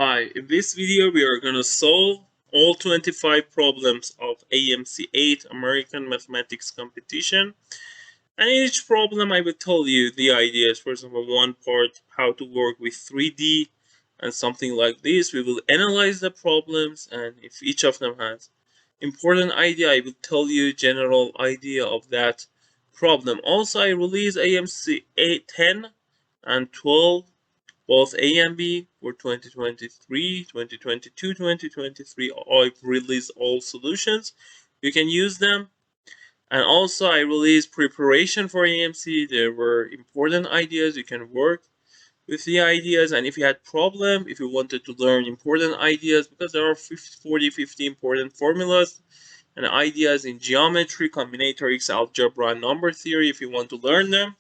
Hi, in this video we are going to solve all 25 problems of AMC 8 American Mathematics Competition. And in each problem I will tell you the ideas. For example, one part, how to work with 3D and something like this. We will analyze the problems, and if each of them has important idea, I will tell you general idea of that problem. Also, I release AMC 8, 10 and 12, both A and B for 2023, 2022, 2023. I've released all solutions. You can use them. And also I released preparation for AMC. There were important ideas. You can work with the ideas. And if you had problem, if you wanted to learn important ideas, because there are 50 important formulas and ideas in geometry, combinatorics, algebra, and number theory. If you want to learn them,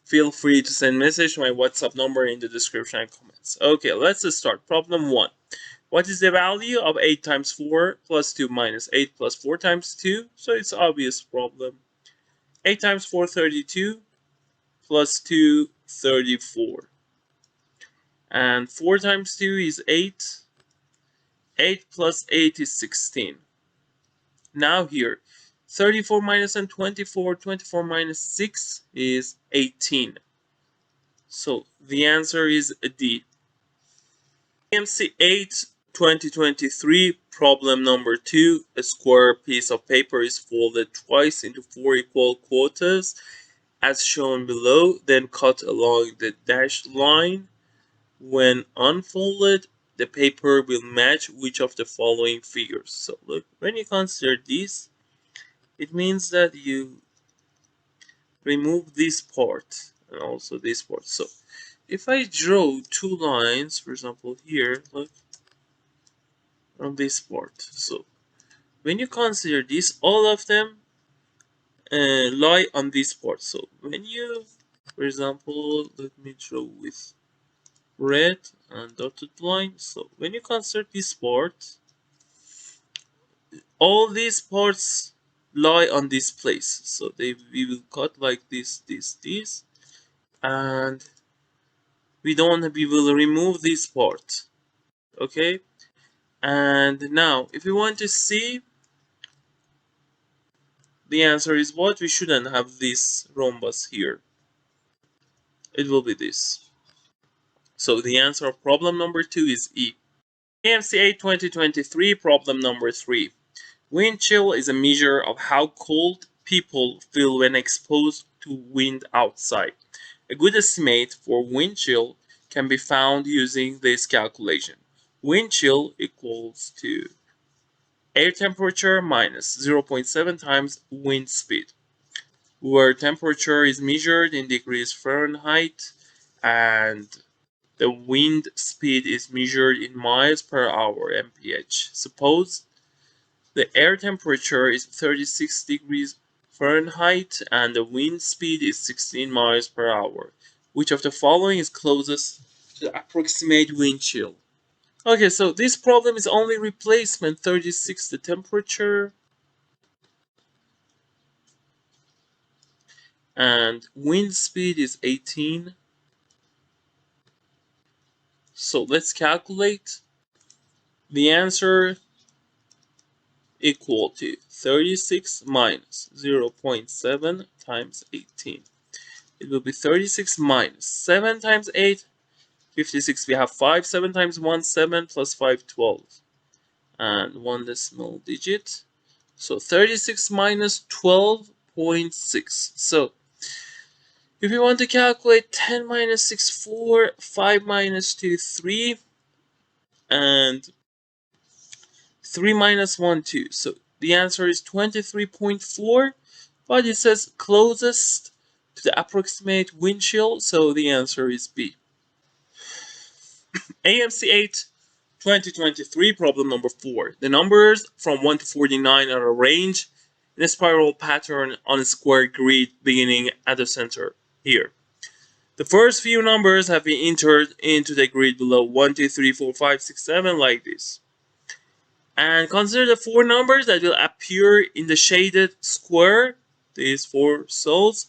feel free to send message to my WhatsApp number in the description and comments. Okay, let's start. Problem 1. What is the value of 8 times 4 plus 2 minus 8 plus 4 times 2? So it's obvious problem. 8 times 4, 32, plus 2, 34. And 4 times 2 is 8. 8 plus 8 is 16. Now here, 34 minus and 24. 24 minus 6 is 18. So the answer is D. AMC 8 2023 problem number 2. A square piece of paper is folded twice into 4 equal quarters as shown below, then cut along the dashed line. When unfolded, the paper will match which of the following figures. So look, when you consider this, it means that you remove this part and also this part. So if I draw two lines, for example here, look, on this part. So when you consider this, all of them lie on this part. So when you, for example, let me draw with red and dotted line. So when you consider this part, all these parts lie on this place. So we will cut like this, and we will remove this part. Okay, and now if we want to see, the answer is what? We shouldn't have this rhombus here. It will be this. So the answer of problem number 2 is E. AMC 8 2023 problem number 3. Wind chill is a measure of how cold people feel when exposed to wind outside. A good estimate for wind chill can be found using this calculation. Wind chill equals to air temperature minus 0.7 times wind speed, where temperature is measured in degrees Fahrenheit and the wind speed is measured in miles per hour mph. Suppose the air temperature is 36 degrees Fahrenheit and the wind speed is 16 miles per hour. Which of the following is closest to the approximate wind chill? Okay, so this problem is only replacement. 36 the temperature and wind speed is 18. So let's calculate. The answer equal to 36 minus 0.7 times 18. It will be 36 minus 7 times 8, 56. We have 5, 7 times 1, 7, plus 5, 12. And 1 decimal digit. So 36 minus 12.6. So if you want to calculate 10 minus 6, 4, 5 minus 2, 3, and 3 minus 1, 2. So the answer is 23.4, but it says closest to the approximate wind chill, so the answer is B. AMC 8 2023 problem number 4. The numbers from 1 to 49 are arranged in a spiral pattern on a square grid beginning at the center here. The first few numbers have been entered into the grid below, 1, 2, 3, 4, 5, 6, 7, like this. And consider the 4 numbers that will appear in the shaded square, these 4 cells,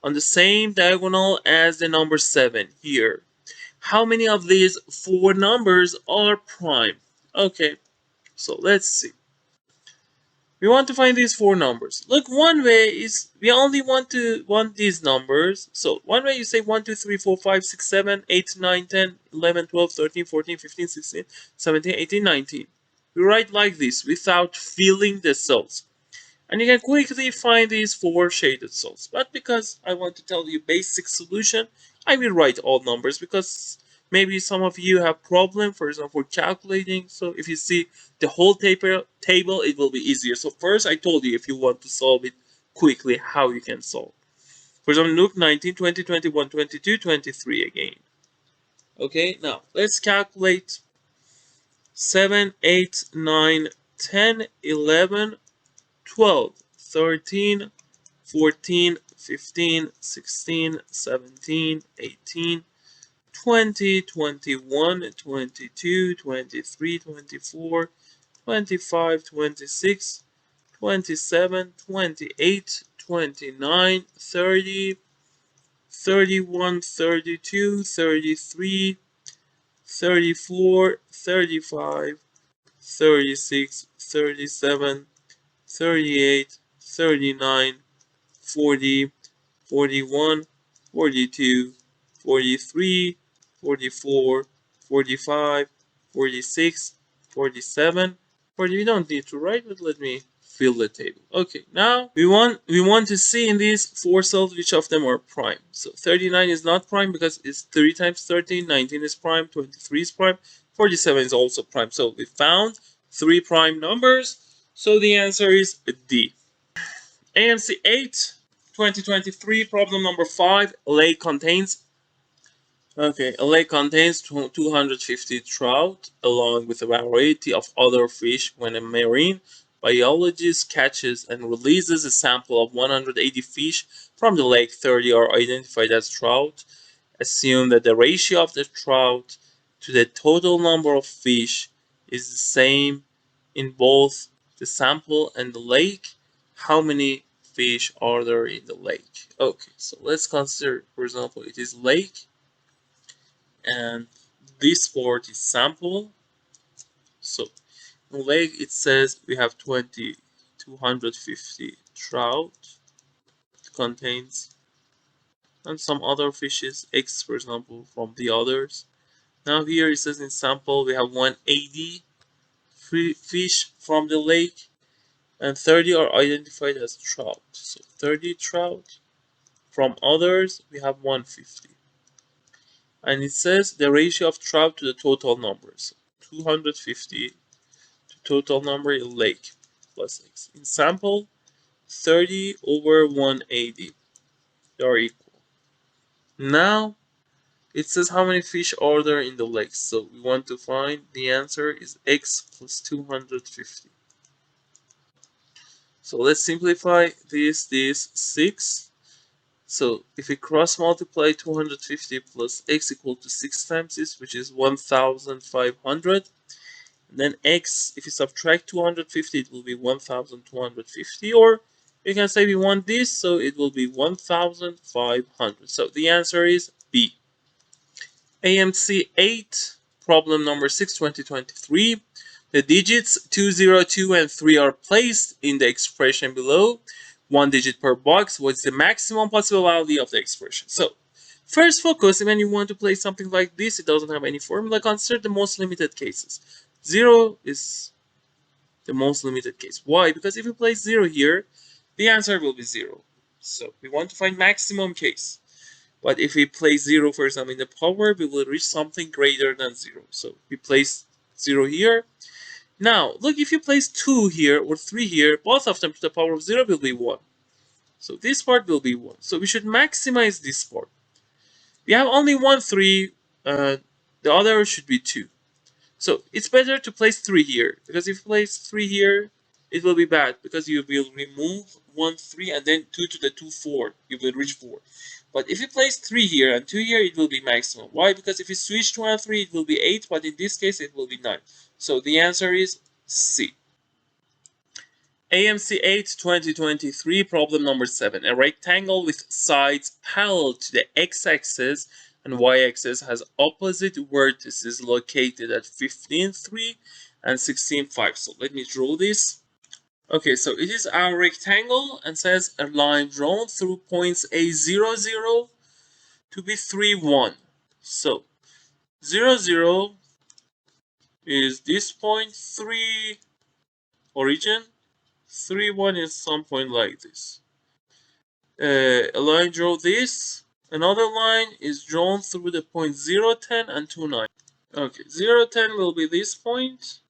on the same diagonal as the number 7 here. how many of these four numbers are prime? Okay, so let's see. We want to find these four numbers. Look, one way is we only want these numbers. So one way you say 1, 2, 3, 4, 5, 6, 7, 8, 9, 10, 11, 12, 13, 14, 15, 16, 17, 18, 19. We write like this without filling the cells. And you can quickly find these four shaded cells. But because I want to tell you basic solution, I will write all numbers because maybe some of you have problem, for example, for calculating. So if you see the whole table, it will be easier. So first I told you if you want to solve it quickly, how you can solve. For example, look 19, 20, 21, 22, 23 again. Okay, now let's calculate 7, 8, 9, 10, 11, 12, 13, 14, 15, 16, 17, 18, 20, 21, 22, 23, 24, 25, 26, 27, 28, 29, 30, 31, 32, 33, 34, 35, 36, 37, 38, 39, 40, 41, 42, 43, 44, 45, 46, 47, 40. We don't need to write, but let me fill the table. Okay, now we want to see in these four cells which of them are prime. So 39 is not prime because it's 3 times 13, 19 is prime, 23 is prime, 47 is also prime. So we found three prime numbers. So the answer is D. AMC 8, 2023, problem number 5. A lake contains 250 trout along with a variety of other fish. When a marine biologist catches and releases a sample of 180 fish from the lake, 30 are identified as trout. Assume that the ratio of the trout to the total number of fish is the same in both the sample and the lake. How many fish are there in the lake? Okay, so let's consider, for example, it is lake and this part is sample. So in lake it says we have 250 trout. It contains and some other fishes, eggs for example, from the others. Now here it says in sample we have 180 fish from the lake and 30 are identified as trout. So 30 trout. From others we have 150. And it says the ratio of trout to the total numbers. 250 to total number in lake plus x. In sample 30 over 180. They are equal. Now it says how many fish are there in the lake. So we want to find the answer is x plus 250. So let's simplify this 6. So if we cross multiply 250 plus x equal to 6 times this, which is 1500. And then x, if you subtract 250, it will be 1250. Or you can say we want this, so it will be 1500. So the answer is B. AMC 8, problem number 6, 2023. The digits 2, 0, 2, and 3 are placed in the expression below. One digit per box. What's the maximum possible value of the expression? So, first focus, when you want to place something like this, it doesn't have any formula. Consider the most limited cases. 0 is the most limited case. Why? Because if you place 0 here, the answer will be 0. So, we want to find maximum case. But if we place 0, for example, in the power, we will reach something greater than 0. So we place 0 here. Now, look, if you place 2 here or 3 here, both of them to the power of 0 will be 1. So this part will be 1. So we should maximize this part. We have only 1 3, the other should be 2. So it's better to place 3 here, because if you place 3 here, it will be bad, because you will remove 1 3 and then 2 to the 2 4. You will reach 4. But if you place 3 here and 2 here, it will be maximum. Why? Because if you switch 2 and 3, it will be 8, but in this case, it will be 9. So the answer is C. AMC 8, 2023, problem number 7. A rectangle with sides parallel to the x-axis and y-axis has opposite vertices located at 15,3 and 16,5. So let me draw this. Okay, so it is our rectangle and says a line drawn through points A0, 0 to be 3, 1. So 0, 0 is this point, 3 origin, 3, 1 is some point like this. A line draw this. Another line is drawn through the point 0, 10 and 2, 9. Okay, 0, 10 will be this point,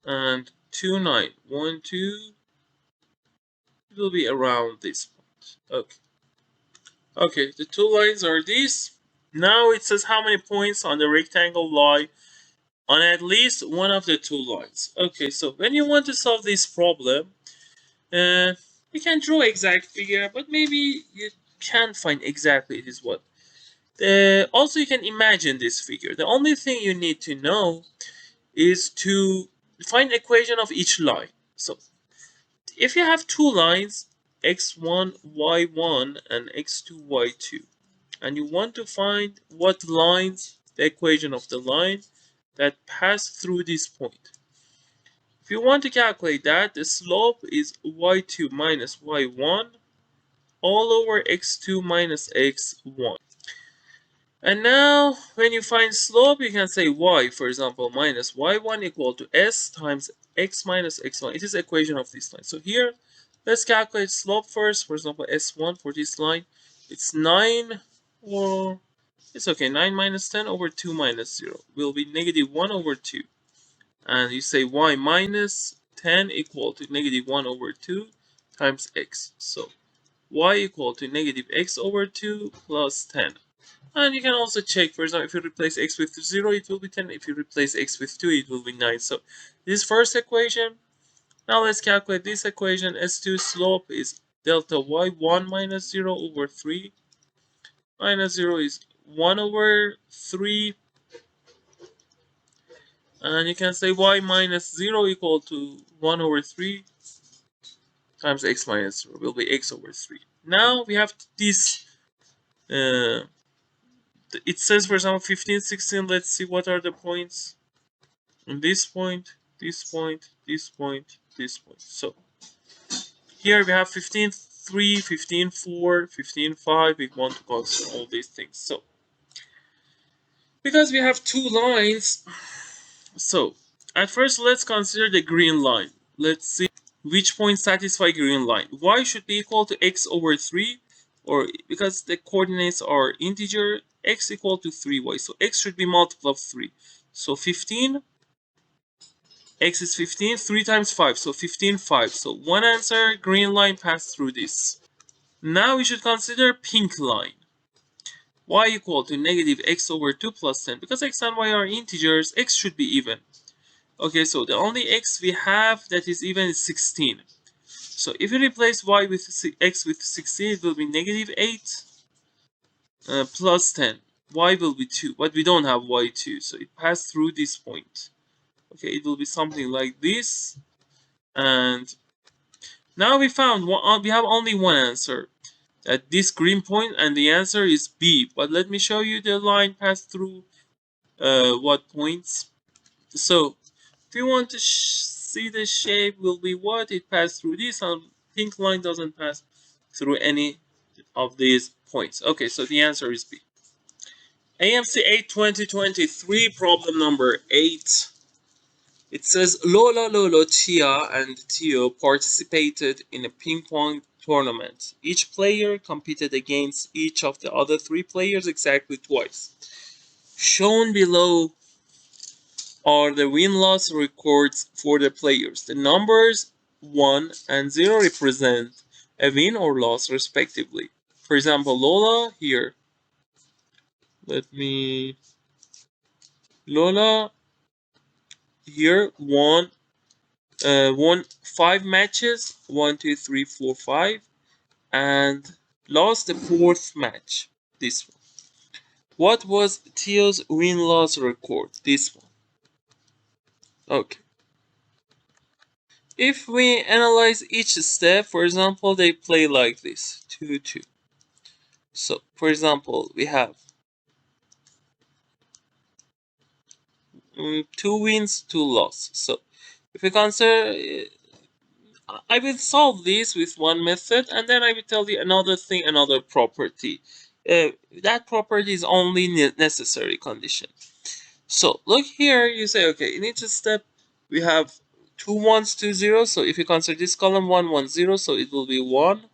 and 2, 9, 1, 2, it will be around this point. Okay. Okay, the two lines are these. Now it says how many points on the rectangle lie on at least one of the two lines. Okay, so when you want to solve this problem, you can draw exact figure, but maybe you can't find exactly it is what. Also, you can imagine this figure. The only thing you need to know is to find equation of each line. So if you have two lines, x1, y1, and x2, y2, and you want to find what lines, the equation of the line that pass through this point. If you want to calculate that, the slope is y2 minus y1 all over x2 minus x1. And now, when you find slope, you can say y, for example, minus y1 equal to s times x minus x1. It is the equation of this line. So here, let's calculate slope first. For example, s1 for this line, it's 9, or it's okay, 9 minus 10 over 2 minus 0 will be negative 1 over 2. And you say y minus 10 equal to negative 1 over 2 times x. So y equal to negative x over 2 plus 10. And you can also check, for example, if you replace x with 0, it will be 10. If you replace x with 2, it will be 9. So this first equation. Now let's calculate this equation. S2 slope is delta y, 1 minus 0 over 3. Minus 0 is 1 over 3. And you can say y minus 0 equal to 1 over 3 times x minus 0 will be x over 3. Now we have this. It says, for example, 15, 16. Let's see what are the points. And this point, this point, this point, this point. So here we have 15, 3, 15, 4, 15, 5. We want to consider all these things. So because we have two lines, so at first let's consider the green line. Let's see which point satisfy green line. Y should be equal to x over 3, or because the coordinates are integer, x equal to 3y. So x should be multiple of 3. So 15, x is 15, 3 times 5, so 15, 5. So one answer, green line passed through this. Now we should consider pink line. Y equal to negative x over 2 plus 10. Because x and y are integers, x should be even. Okay, so the only x we have that is even is 16. So if you replace y with x with 16, it will be negative 8 plus 10. Y will be 2, but we don't have y2, so it passed through this point. Okay, it will be something like this. And now we found we have only one answer at this green point, and the answer is B. But let me show you the line passed through what points. So if you want to see the shape will be what it passed through this, and pink line doesn't pass through any of these points. Okay, so the answer is B. AMC 8 2023 problem number 8. It says Lola, Lolo, Tia, and Tio participated in a ping pong tournament. Each player competed against each of the other three players exactly twice. Shown below are the win-loss records for the players. The numbers 1 and 0 represent a win or loss respectively. For example, Lola here. Lola here won 5 matches, 1, 2, 3, 4, 5, and lost the fourth match. This one. What was Tio's win-loss record? This one. Okay. If we analyze each step, for example, they play like this: 2, 2. So, for example, we have 2 wins, 2 loss. So if we consider, I will solve this with one method, and then I will tell you another thing, another property. That property is only necessary condition. So look here, you say, okay, in each step we have 2 ones, 2 zeros. So if you consider this column 1, 1, 0, so it will be 1,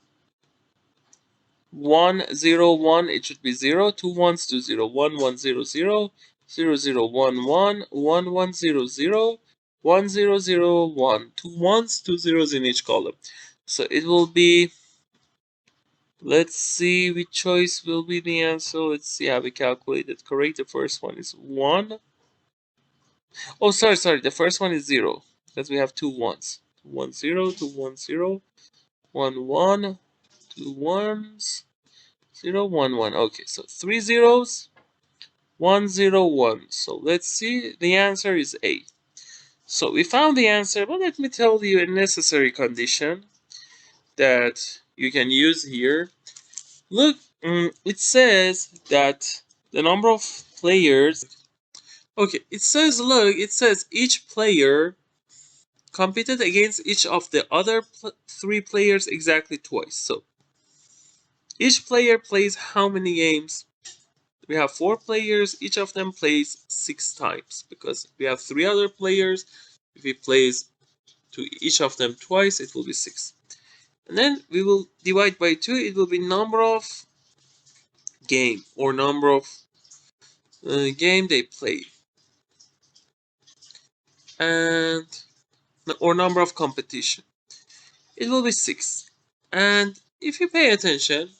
1, 0, 1, it should be 0, 2 ones, 2, 0, 1, 1, 0, 0, 0, 0, 1, 1, 1, 1, 0, 0, 1, 0, 0, 1, 2 ones, 2 zeros in each column. So it will be, let's see which choice will be the answer. Let's see how we calculate it correct. The first one is 1. Oh, sorry, the first one is 0, because we have 2 ones. 1, 0, 2, 1, 0, 1, 1, 2 ones, 0, 1, 1. Okay, so 3 zeros, 1, 0, 1. So let's see, the answer is A. So we found the answer, but let me tell you a necessary condition that you can use here. Look, it says that the number of players. Okay, it says, look, it says each player competed against each of the other 3 players exactly twice. So each player plays how many games? We have 4 players, each of them plays 6 times, because we have 3 other players. If he plays to each of them twice, it will be 6. And then we will divide by 2, it will be number of game, or number of game they play, and or number of competition. It will be 6. And if you pay attention,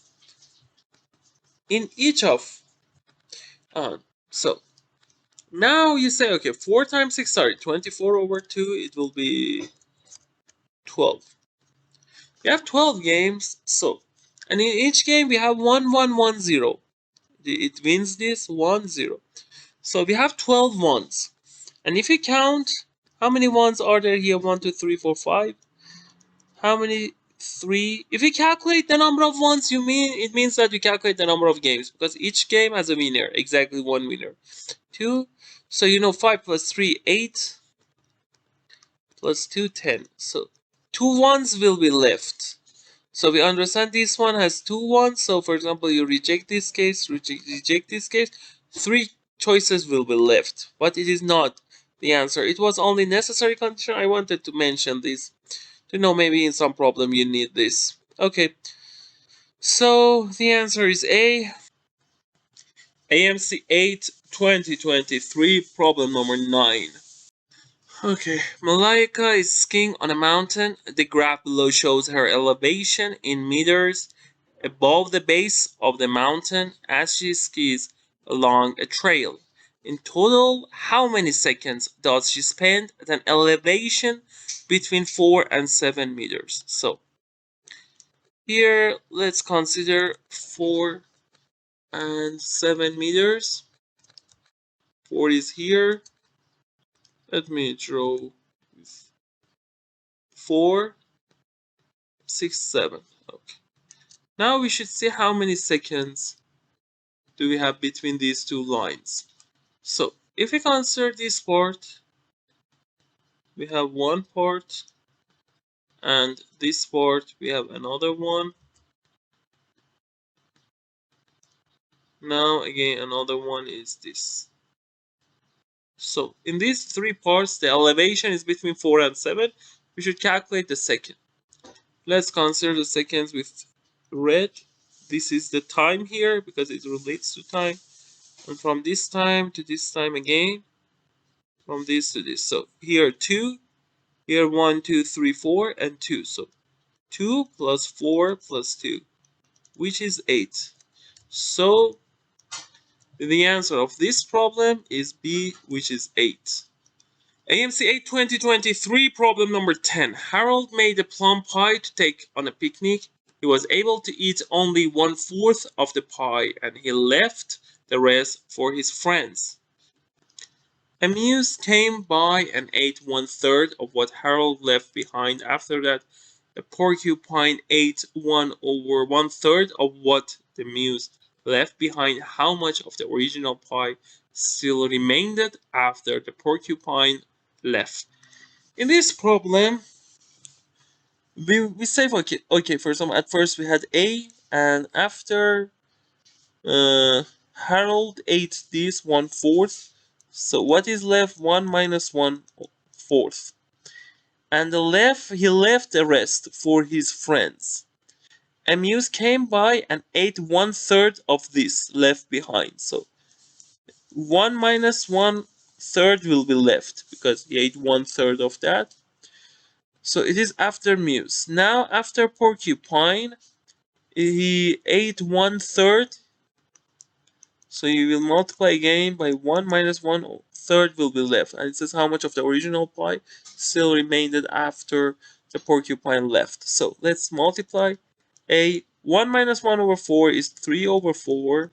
in each of so now you say, okay, 4 times 6, sorry, 24 over 2, it will be 12. We have 12 games, so, and in each game we have 1, 1, 1, 0. It wins this 1, 0. So we have 12 ones. And if you count, how many ones are there here? 1, 2, 3, 4, 5. How many? 3. If you calculate the number of ones, it means that you calculate the number of games, because each game has a winner, exactly 1 winner. 2. So 5 plus 3, 8. Plus 2, 10. So 2 ones will be left. So we understand this one has 2 ones. So for example, you reject this case, reject this case. 3 choices will be left. But it is not the answer. It was only necessary condition. I wanted to mention this to know maybe in some problem you need this. Okay. So the answer is A. AMC 8 2023, problem number 9. Okay, Malaika is skiing on a mountain. The graph below shows her elevation in meters above the base of the mountain as she skis along a trail. In total, how many seconds does she spend at an elevation between 4 and 7 meters? So, here let's consider 4 and 7 meters. 4 is here. Let me draw 4, 6, 7. Okay. Now we should see how many seconds do we have between these two lines. So if we consider this part, we have one part, and this part we have another one. Now again another one is this. So in these 3 parts, the elevation is between 4 and 7. We should calculate the second. Let's consider the seconds with red. This is the time here because it relates to time. And from this time to this time again, from this to this. So here 2, here 1, 2, 3, 4, and 2. So 2 plus 4 plus 2, which is 8. So the answer of this problem is B, which is 8. AMC 8 2023, problem number 10. Harold made a plum pie to take on a picnic. He was able to eat only 1/4 of the pie, and he left the rest for his friends. A muse came by and ate 1/3 of what Harold left behind. After that, a porcupine ate 1/3 of what the muse left behind. How much of the original pie still remained after the porcupine left. In this problem, we say okay for example, at first we had A, and after Harold ate this 1/4. So what is left? 1 minus 1/4. And he left the rest for his friends. Amuse came by and ate 1/3 of this left behind. So 1 minus 1/3 will be left because he ate 1/3 of that. So it is after Muse. Now after Porcupine, he ate 1/3. So you will multiply again by 1 minus 1/3 will be left. And it says how much of the original pie still remained after the porcupine left. So let's multiply. 1 minus 1/4 is 3/4.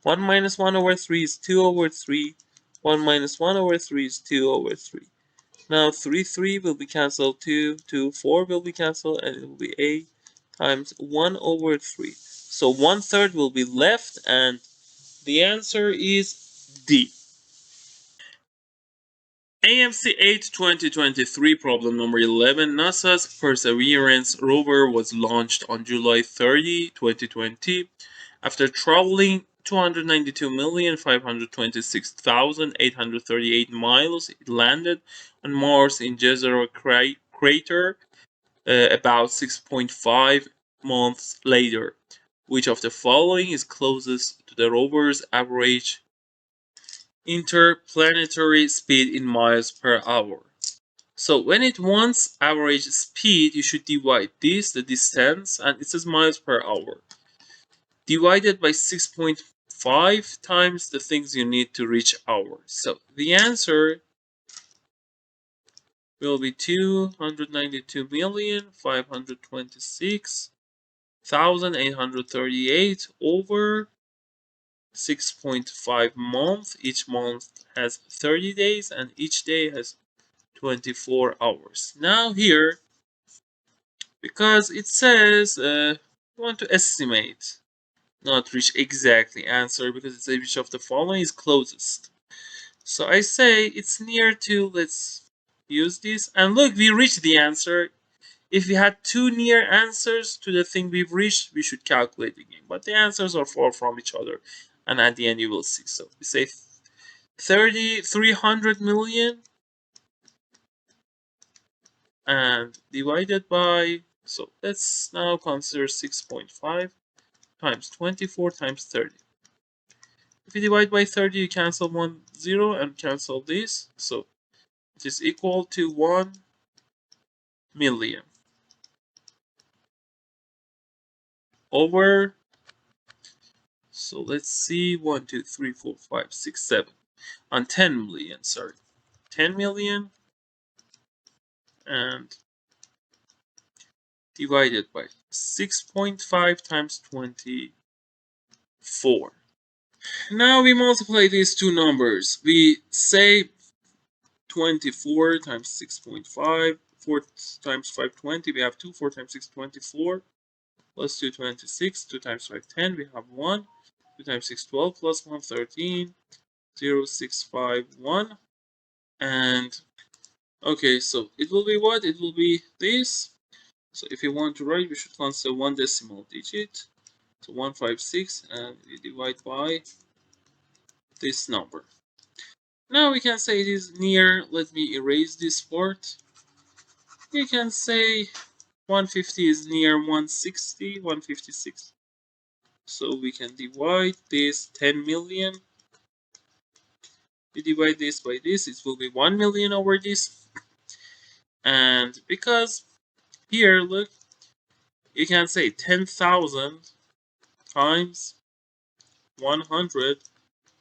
1 minus 1/3 is 2/3. 1 minus 1/3 is 2/3. Now 3 will be cancelled. 4 will be cancelled, and it will be A times 1/3. So 1/3 will be left, and the answer is D. AMC 8 2023 problem number 11. NASA's Perseverance rover was launched on July 30, 2020. After traveling 292,526,838 miles, it landed on Mars in Jezero crater about 6.5 months later. Which of the following is closest to the rover's average interplanetary speed in miles per hour? So when it wants average speed, you should divide this, the distance, and it says miles per hour, divided by 6.5 times the things you need to reach hour. So the answer will be 292,526,838 over 6.5 months. Each month has 30 days and each day has 24 hours. Now here, because it says you want to estimate, not reach exactly answer, because it says which of the following is closest. So I say it's near to, let's use this, and look, we reached the answer. If we had two near answers to the thing we've reached, we should calculate again, but the answers are far from each other, and at the end you will see. So we say 300 million and divided by, so let's now consider 6.5 times 24 times 30. If you divide by 30, you cancel 1 0 and cancel this, so it is equal to 1 million over, so let's see, 1 2 3 4 5 6 7 on 10 million, sorry, 10 million and divided by 6.5 times 24. Now we multiply these two numbers. We say 24 times 6.5, 4 times 5, 20. We have 2, 4 times 6, 24. Plus 2, 26. 2 times 5, 10. We have 1. 2 times 6, 12. Plus 1, 13. 0, 6, 5, 1. And, okay, so it will be what? It will be this. So if you want to write, we should consider one decimal digit. So 156, and we divide by this number. Now we can say it is near. Let me erase this part. You can say 150 is near 160, 156. So we can divide this 10 million. We divide this by this, it will be 1 million over this. And because here, look, you can say 10,000 times 100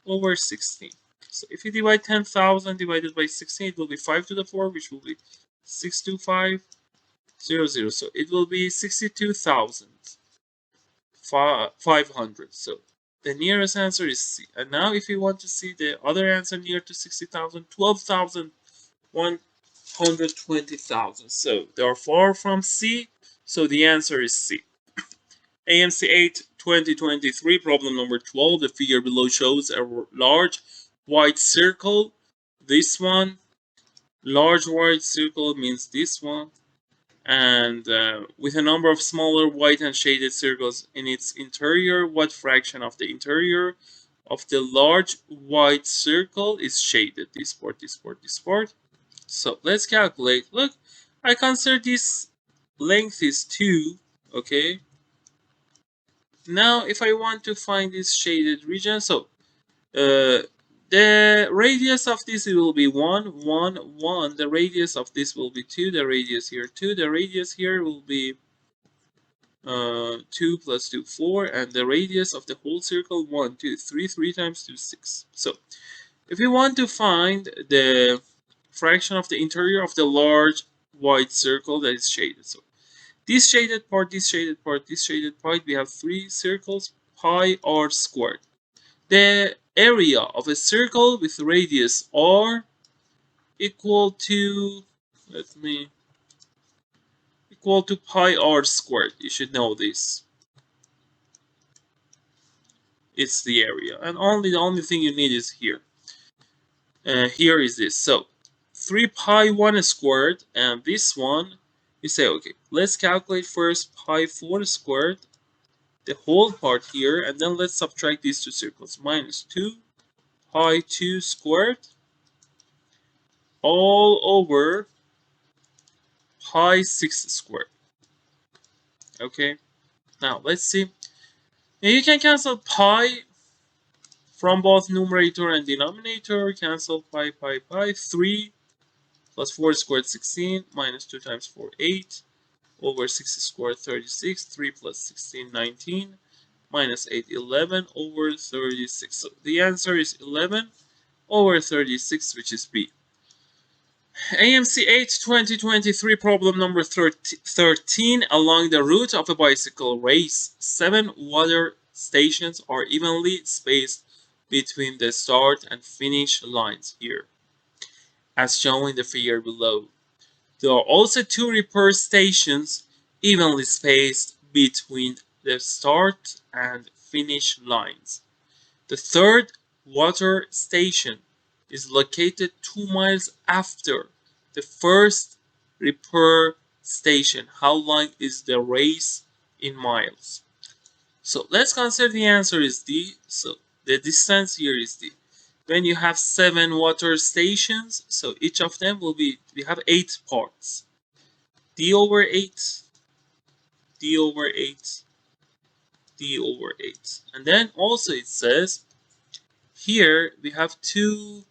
over 16. So if you divide 10,000 divided by 16, it will be 5 to the 4, which will be 62500. So it will be 62,500. So the nearest answer is C. And now if you want to see the other answer near to 60,000, 12,120,000. So they are far from C. So the answer is C. AMC 8 2023, problem number 12. The figure below shows a large white circle. This one, large white circle means this one, and with a number of smaller white and shaded circles in its interior. What fraction of the interior of the large white circle is shaded? This part, this part, this part. So let's calculate. Look, I consider this length is 2, okay? Now if I want to find this shaded region, so the radius of this, it will be 1, 1, 1. The radius of this will be 2. The radius here 2. The radius here will be 2 plus 2, 4. And the radius of the whole circle, 1, 2, 3. 3 times 2, 6. So if we want to find the fraction of the interior of the large white circle that is shaded. So this shaded part, this shaded part, this shaded part, we have 3 circles, pi r squared. The area of a circle with radius r equal to, equal to pi r squared. You should know this. It's the area, and the only thing you need is here. Here is this. So 3 pi 1 squared, and this one, you say, okay, let's calculate first pi 4 squared, the whole part here, and then let's subtract these two circles. Minus 2 pi 2 squared all over pi 6 squared. Okay, now let's see. Now you can cancel pi from both numerator and denominator. Cancel pi, pi, pi. 3 plus 4 squared, 16. Minus 2 times 4, 8. Over 6 squared, 36. 3 plus 16, 19. Minus 8, 11 over 36. So the answer is 11 over 36, which is B. AMC 8 2023, problem number 13. Along the route of a bicycle race, 7 water stations are evenly spaced between the start and finish lines here, as shown in the figure below. There are also 2 repair stations evenly spaced between the start and finish lines. The third water station is located 2 miles after the first repair station. How long is the race in miles? So let's consider the answer is D. So the distance here is D. When you have 7 water stations, so each of them will be, we have 8 parts. D over 8, D over 8, D over 8. And then also it says, here we have 2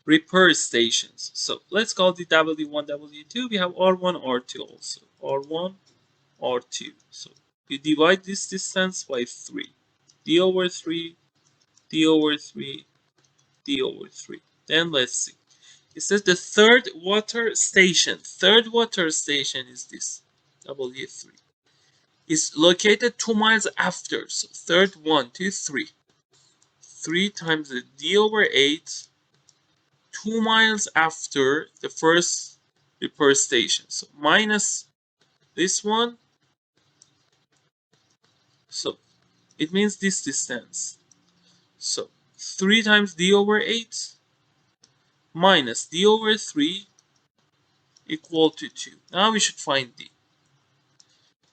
repair stations. So let's call the W1, W2. We have R1, R2 also. R1, R2. So you divide this distance by 3. D over 3, D over 3, D over 3. Then let's see. It says the third water station. Third water station is this. W3. Is located 2 miles after. So third 1, 2, 3. 3 times the D over 8. 2 miles after the first repair station. So minus this one. So it means this distance. So 3 times D over 8 minus D over 3 equal to 2. Now we should find D.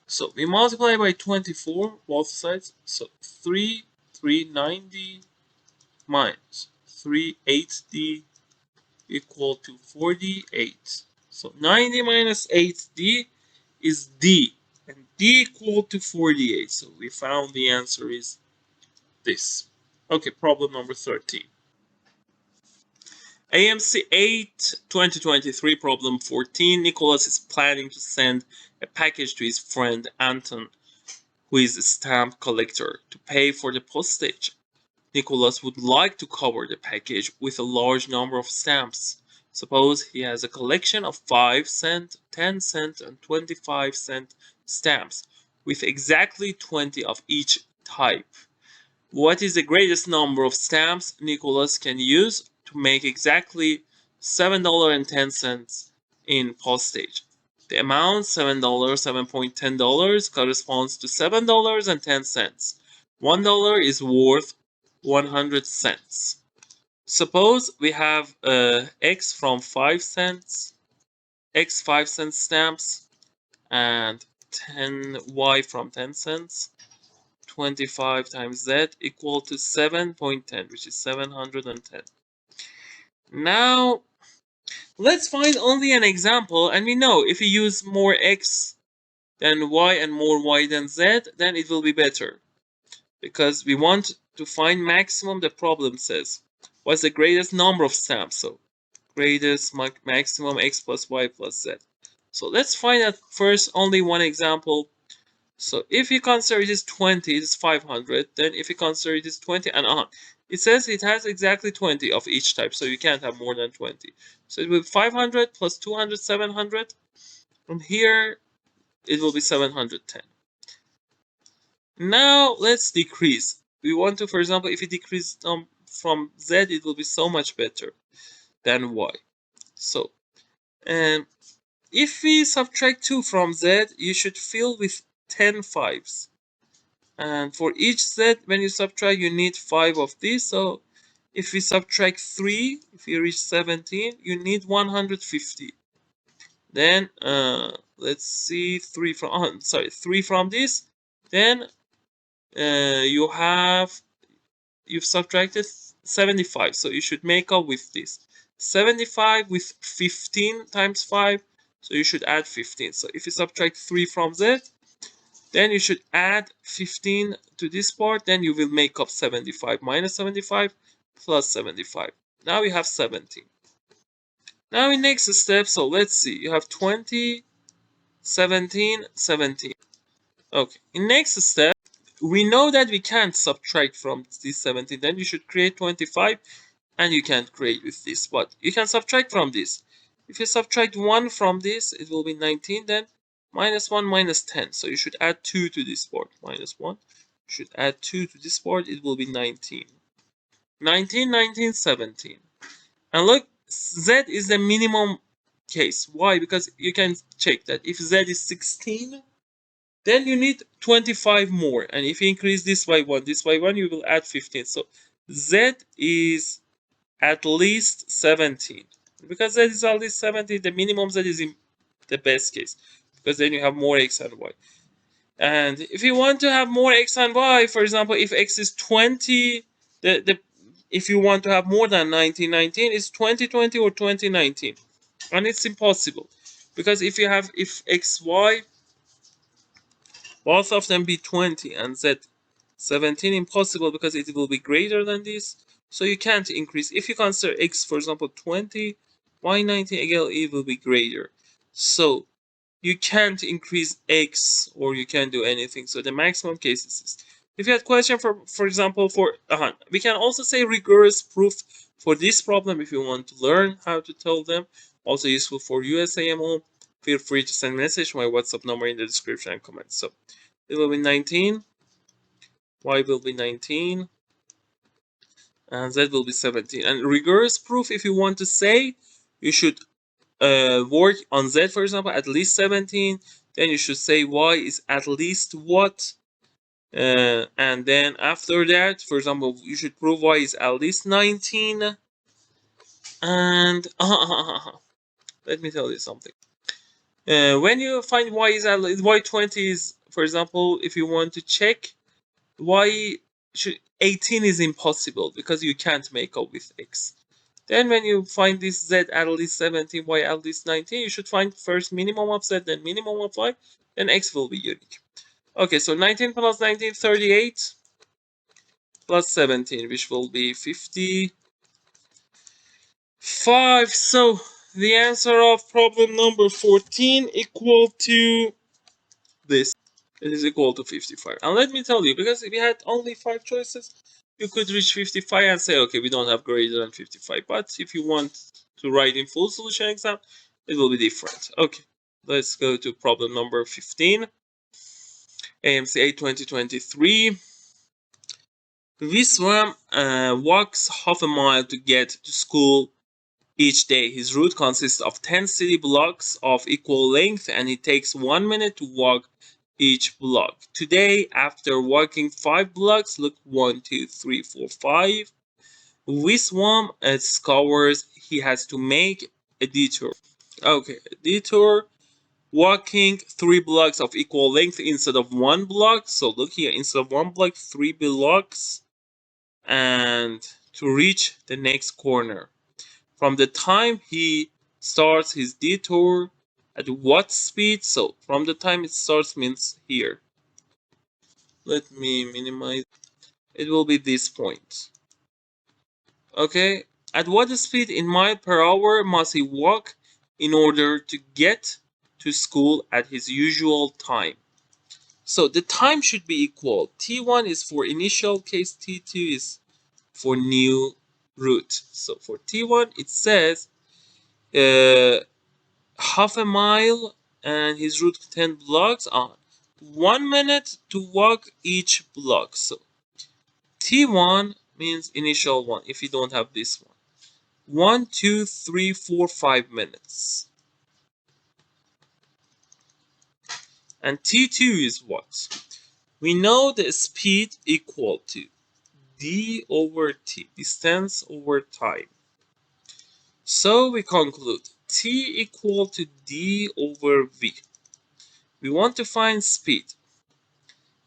So we multiply by 24 both sides. So 3, 9D minus 3, 8D equal to 48. So 90 minus 8D is D, and D equal to 48. So we found the answer is this. Okay, problem number 13. AMC 8 2023, problem 14. Nicholas is planning to send a package to his friend Anton, who is a stamp collector, to pay for the postage. Nicholas would like to cover the package with a large number of stamps. Suppose he has a collection of 5-cent, 10-cent, and 25-cent stamps with exactly 20 of each type. What is the greatest number of stamps Nicholas can use to make exactly $7.10 in postage? The amount, $7, $7.10, corresponds to $7.10. $1 is worth 100 cents. Suppose we have X from 5 cents, X 5-cent stamps, and 10Y from 10 cents. 25 times Z equal to 7.10, which is 710. Now, let's find only an example, and we know if we use more X than Y and more Y than Z, then it will be better. Because we want to find maximum, the problem says. What's the greatest number of stamps? So, greatest maximum X plus Y plus Z. So let's find out first only one example. So if you consider it is 20, it is 500. Then if you consider it is 20 and on. It says it has exactly 20 of each type, so you can't have more than 20. So it will be 500 plus 200, 700. From here, it will be 710. Now let's decrease. We want to, for example, if you decrease from Z, it will be so much better than Y. So, and if we subtract 2 from Z, you should fill with 10 5s. And for each Z, when you subtract, you need 5 of these. So if we subtract 3, if you reach 17, you need 150. Then let's see 3 from 3 from this. Then you've subtracted 75. So you should make up with this. 75 with 15 times 5. So you should add 15. So if you subtract 3 from Z, then you should add 15 to this part. Then you will make up 75 minus 75 plus 75. Now you have 17. Now in next step, so let's see. You have 20, 17, 17. Okay. In next step, we know that we can't subtract from this 17. Then you should create 25. And you can't create with this. But you can subtract from this. If you subtract 1 from this, it will be 19. Then minus 1 minus 10. So you should add 2 to this part. Minus 1. You should add 2 to this part. It will be 19. 19, 19, 17. And look, Z is the minimum case. Why? Because you can check that if Z is 16, then you need 25 more. And if you increase this by 1, you will add 15. So Z is at least 17. Because Z is at least 17, the minimum Z is in the best case. Because then you have more X and Y. And if you want to have more X and Y, for example, if X is 20, if you want to have more than 1919, it's 2020 or 2019. And it's impossible. Because if X, Y, both of them be 20 and Z 17, impossible because it will be greater than this. So you can't increase. If you consider X, for example, 20, Y 19, again, it will be greater. So you can't increase X or you can't do anything. So the maximum case is this. If you had question for example, we can also say rigorous proof for this problem if you want to learn how to tell them. Also useful for USAMO. Feel free to send a message to my WhatsApp number in the description and comments. So it will be 19. Y will be 19. And Z will be 17. And rigorous proof, if you want to say, you should work on Z, for example, at least 17. Then you should say Y is at least what? And then after that, for example, you should prove Y is at least 19. And let me tell you something. When you find Y is at least Y20 is, for example, if you want to check Y 18 is impossible because you can't make up with X. Then when you find this Z at least 17, Y at least 19, you should find first minimum of Z, then minimum of Y, then X will be unique. Okay, so 19 plus 19, 38, plus 17, which will be 55. So the answer of problem number 14 equal to this. It is equal to 55. And let me tell you, because if you had only 5 choices, you could reach 55 and say, okay, we don't have greater than 55. But if you want to write in full solution exam, it will be different. Okay, let's go to problem number 15. AMC 2023. We swam walks half a mile to get to school each day. His route consists of 10 city blocks of equal length, and it takes 1 minute to walk each block. Today, after walking 5 blocks, look 1, 2, 3, 4, 5. With one scores, he has to make a detour. Okay, a detour, walking 3 blocks of equal length instead of 1 block. So look here, instead of 1 block, 3 blocks, and to reach the next corner. From the time he starts his detour, at what speed? So from the time it starts means here. Let me minimize. It will be this point. Okay, at what speed in mile per hour must he walk in order to get to school at his usual time? So the time should be equal. T1 is for initial case, T2 is for new route. So for T1 it says half a mile and his route 10 blocks on 1 minute to walk each block. So T1 means initial one if you don't have this one. 1, 2, 3, 4, 5 minutes. And T2 is what? We know the speed equal to d over t, distance over time. So we conclude t equal to d over v. We want to find speed.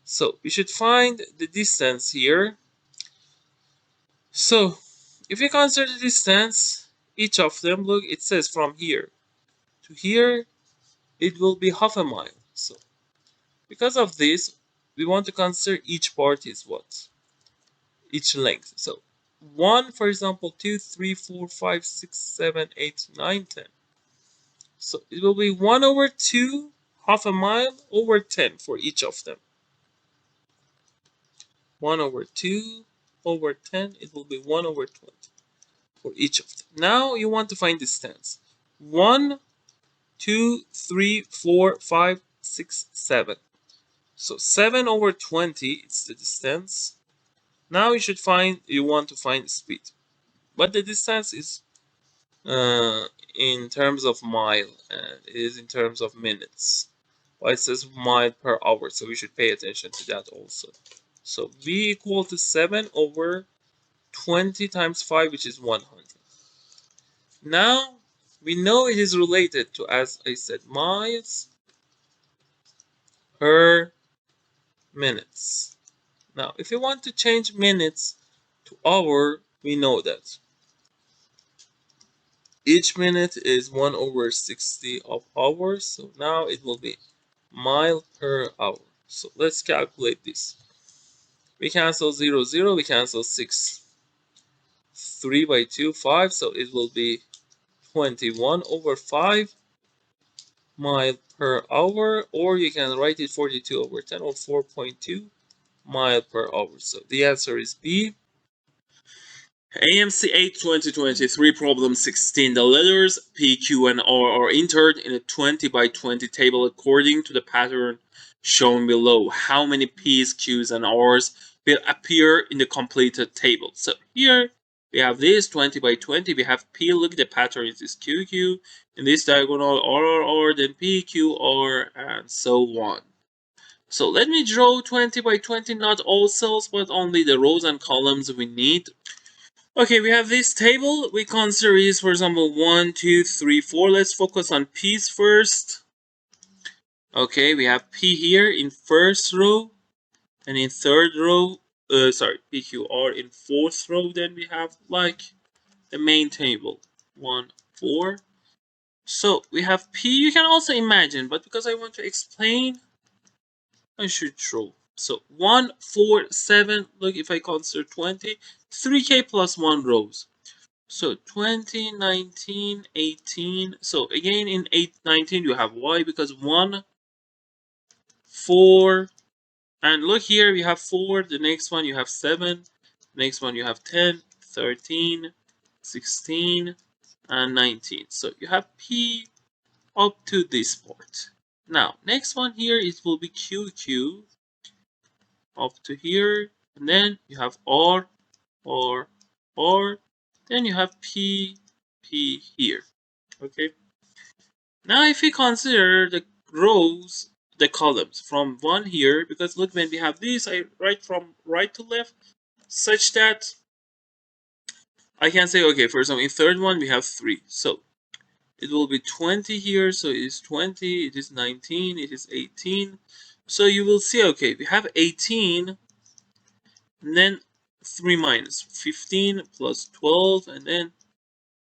So we should find the distance here. So if you consider the distance, each of them, look, it says from here to here, it will be half a mile. So because of this, we want to consider each part is what? Each length. So 1, for example, 2, 3, 4, 5, 6, 7, 8, 9, 10. So it will be 1 over 2, half a mile, over 10 for each of them. 1 over 2 over 10, it will be 1 over 20 for each of them. Now you want to find distance. 1, 2, 3, 4, 5, 6, 7. So 7 over 20 is the distance. Now you want to find speed. But the distance is in terms of mile and it is in terms of minutes. But it says mile per hour, so we should pay attention to that also. So V equal to 7 over 20 times 5, which is 100. Now we know it is related to, as I said, miles per minutes. Now if you want to change minutes to hour, we know that each minute is 1 over 60 of hours. So now it will be mile per hour. So let's calculate this. We cancel 0, 0. We cancel 6. 3 by 2, 5. So it will be 21 over 5 mile per hour. Or you can write it 42 over 10 or 4.2 mile per hour. So the answer is B. AMC 8 2023 problem 16. The letters P, Q, and R are entered in a 20 by 20 table according to the pattern shown below. How many P's, Q's, and R's will appear in the completed table? So here we have this 20 by 20. We have P. Look, the pattern is this Q, Q. In this diagonal, R, R, R, then P, Q, R, and so on. So let me draw 20 by 20, not all cells, but only the rows and columns we need. Okay, we have this table. We consider is, for example, 1, 2, 3, 4. Let's focus on P's first. Okay, we have P here in first row and in third row. PQR in fourth row. Then we have like the main table 1, 4. So we have P. You can also imagine, but because I want to explain, I should draw. So 1, 4, 7. Look, if I consider 20, 3K plus 1 rows. So 20, 19, 18. So again in 19 you have Y because 1, 4. And look here, we have 4. The next one you have 7. The next one you have 10, 13, 16, and 19. So you have P up to this part. Now, next one here, it will be QQ up to here. And then you have R, R, R. Then you have P, P here. Okay. Now if we consider the rows, the columns from 1 here, because look, when we have this, I write from right to left, such that I can say, okay, for example, in third one we have 3. So it will be 20 here, so it is 20, it is 19, it is 18. So you will see, okay, we have 18, and then 3 minus 15 plus 12, and then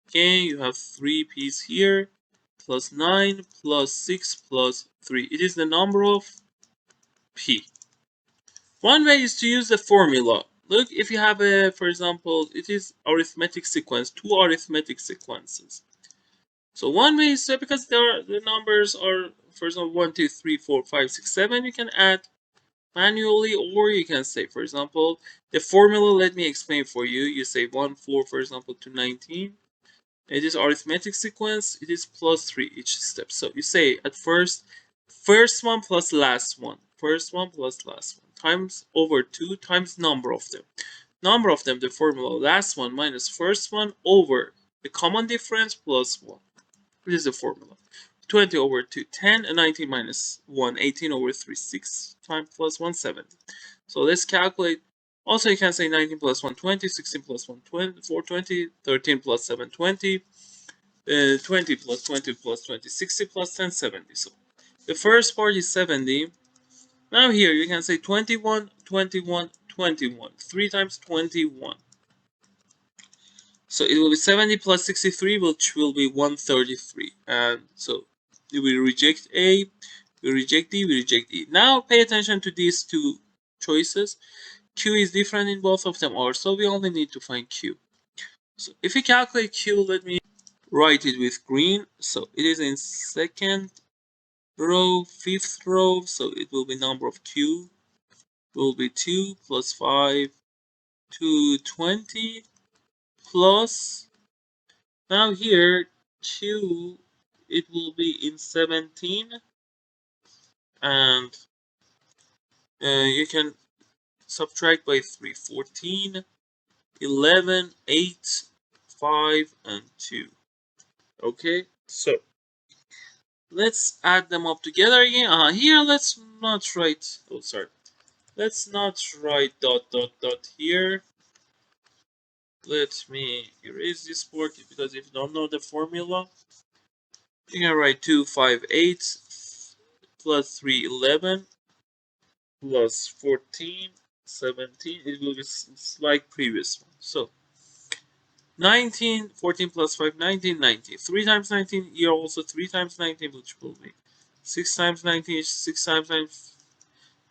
again you have 3 p's here, plus 9 plus 6 plus 3. It is the number of p. One way is to use the formula. Look, if you have a, for example, it is arithmetic sequence, 2 arithmetic sequences. So one way is because the numbers are, for example, 1, 2, 3, 4, 5, 6, 7, you can add manually, or you can say, for example, the formula, let me explain for you. You say 1, 4, for example, to 19. It is arithmetic sequence, it is plus 3 each step. So you say at first one plus last one, first one plus last one, times over 2 times number of them. Number of them, the formula, last one minus first one over the common difference plus 1. This is the formula. 20 over 2, 10, and 19 minus 1, 18 over 3, 6 times plus 1, 70. So let's calculate. Also, you can say 19 plus 1, 20, 16 plus 1, 20, 4, 20, 13 plus 7, 20, 20 plus 20 plus 20, 60 plus 10, 70. So the first part is 70. Now here you can say 21, 21, 21. 3 times 21. So it will be 70 plus 63, which will be 133. And so we reject A, we reject D, we reject E. Now pay attention to these two choices. Q is different in both of them, or so we only need to find Q. So if we calculate Q, let me write it with green. So it is in second row, fifth row. So it will be number of Q will be 2 plus 5 to 20 plus, now here Q, it will be in 17, and you can subtract by 3, 14, 11, 8, 5, and 2. Okay, so let's add them up together again. Here let's not write, oh sorry, let's not write dot dot dot here. Let me erase this part, because if you don't know the formula, you can write 2, 5, 8 plus 3, 11 plus 14, 17. It will be like previous one. So 19, 14 plus 5, 19, 19. 3 times 19, here also 3 times 19, which will be 6 times 19, 6 times 9,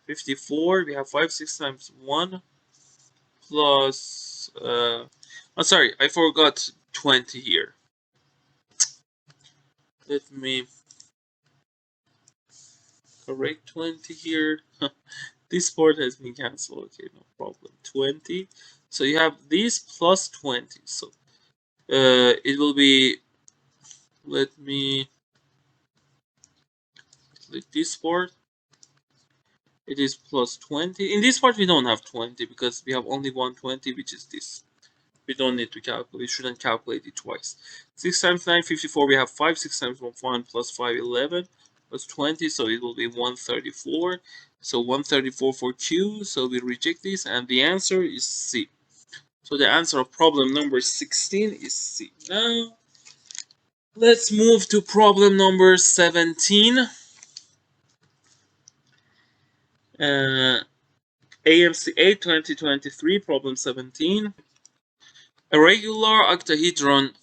54. We have 5, 6 times 1 plus, oh sorry, I forgot 20 here. Let me correct 20 here. This part has been cancelled. Okay, no problem. 20. So you have this plus 20. So it will be, let me click this part. It is plus 20. In this part we don't have 20 because we have only 120, which is this. We don't need to calculate. We shouldn't calculate it twice. 6 times 9, 54. We have 5. 6 times 1 plus 5, 11 plus 20. So it will be 134. So 134 for Q. So we reject this, and the answer is C. So the answer of problem number 16 is C. Now let's move to problem number 17. AMC 8 2023, problem 17. A regular octahedron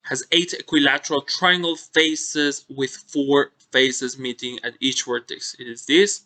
has 8 equilateral triangle faces with 4 faces meeting at each vertex. It is this.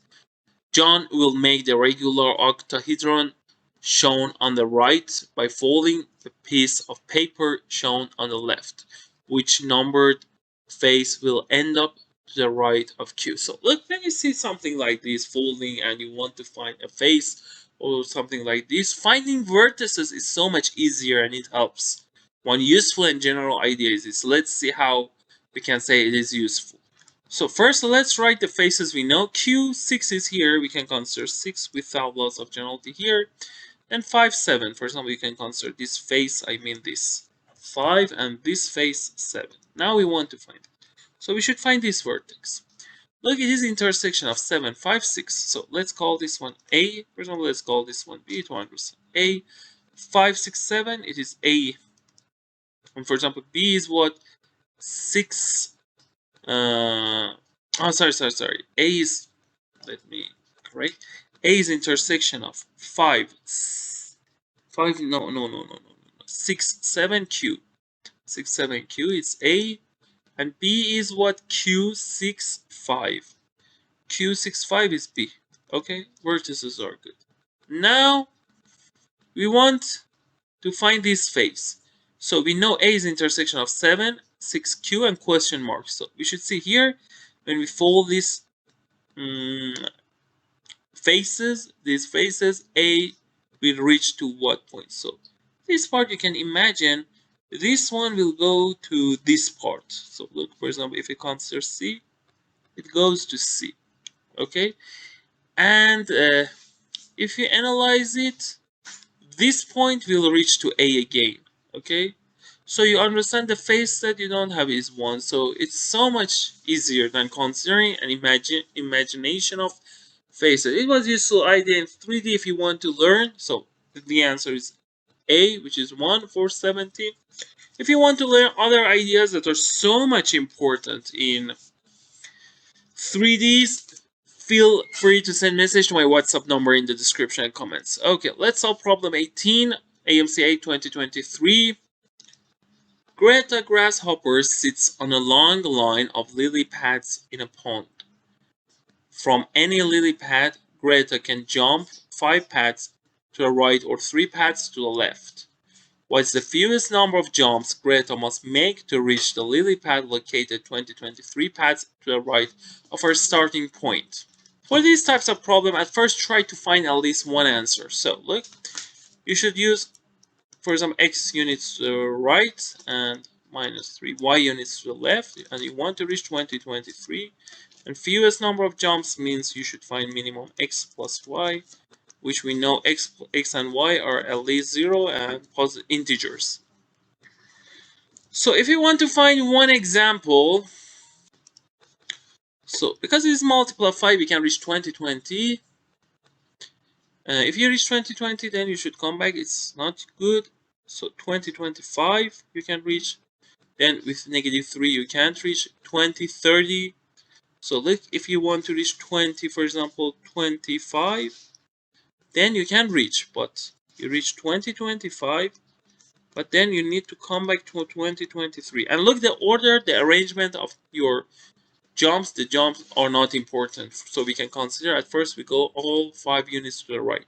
John will make the regular octahedron shown on the right by folding the piece of paper shown on the left, which numbered face will end up to the right of Q. So look, when you see something like this folding and you want to find a face or something like this, finding vertices is so much easier and it helps. One useful and general idea is this. Let's see how we can say it is useful. So first, let's write the faces we know. Q, 6 is here. We can consider 6 without loss of generality here. And 5, 7. For example, you can consider this face. I mean this. 5, and this face 7. Now we want to find it. So we should find this vertex. Look, it is intersection of 7, 5, 6. So let's call this one A. For example, let's call this one B to understand. A, 5, 6, 7. It is A. And for example, B is what? 6. Sorry. A is, let me correct. A is intersection of 5, 6, 7, Q. 6, 7, Q is A. And B is what? Q, 6, 5. Q, 6, 5 is B. Okay, vertices are good. Now, we want to find this face. So we know A is intersection of 7, 6Q, and question mark. So we should see here, when we fold these these faces, A will reach to what point? So this part you can imagine, this one will go to this part. So look, for example, if you consider C, it goes to C. Okay, and if you analyze it, this point will reach to A again. Okay, so you understand the face that you don't have is 1, so it's so much easier than considering an imagination of faces. It was useful idea in 3D if you want to learn. So the answer is A, which is 1 for 17. If you want to learn other ideas that are so much important in 3Ds, feel free to send message to my WhatsApp number in the description and comments. Okay, let's solve problem 18, AMC 8 2023. Greta Grasshopper sits on a long line of lily pads in a pond. From any lily pad, Greta can jump 5 pads to the right or 3 pads to the left. What is the fewest number of jumps Greta must make to reach the lily pad located 2023 pads to the right of her starting point? For these types of problem, at first try to find at least one answer. So look, you should use, for example, x units to the right and minus 3 y units to the left, and you want to reach 2023. And fewest number of jumps means you should find minimum x plus y, which we know x and y are at least 0 and positive integers. So if you want to find one example, so because it is multiple of 5, we can reach 2020. If you reach 2020, then you should come back. It's not good. So 2025 you can reach. Then with negative 3 you can't reach 2030. So look, if you want to reach 20, for example, 25, then you can reach, but you reach 2025, but then you need to come back to 2023. And look, the order, the arrangement of your jumps, the jumps are not important. So we can consider at first we go all 5 units to the right.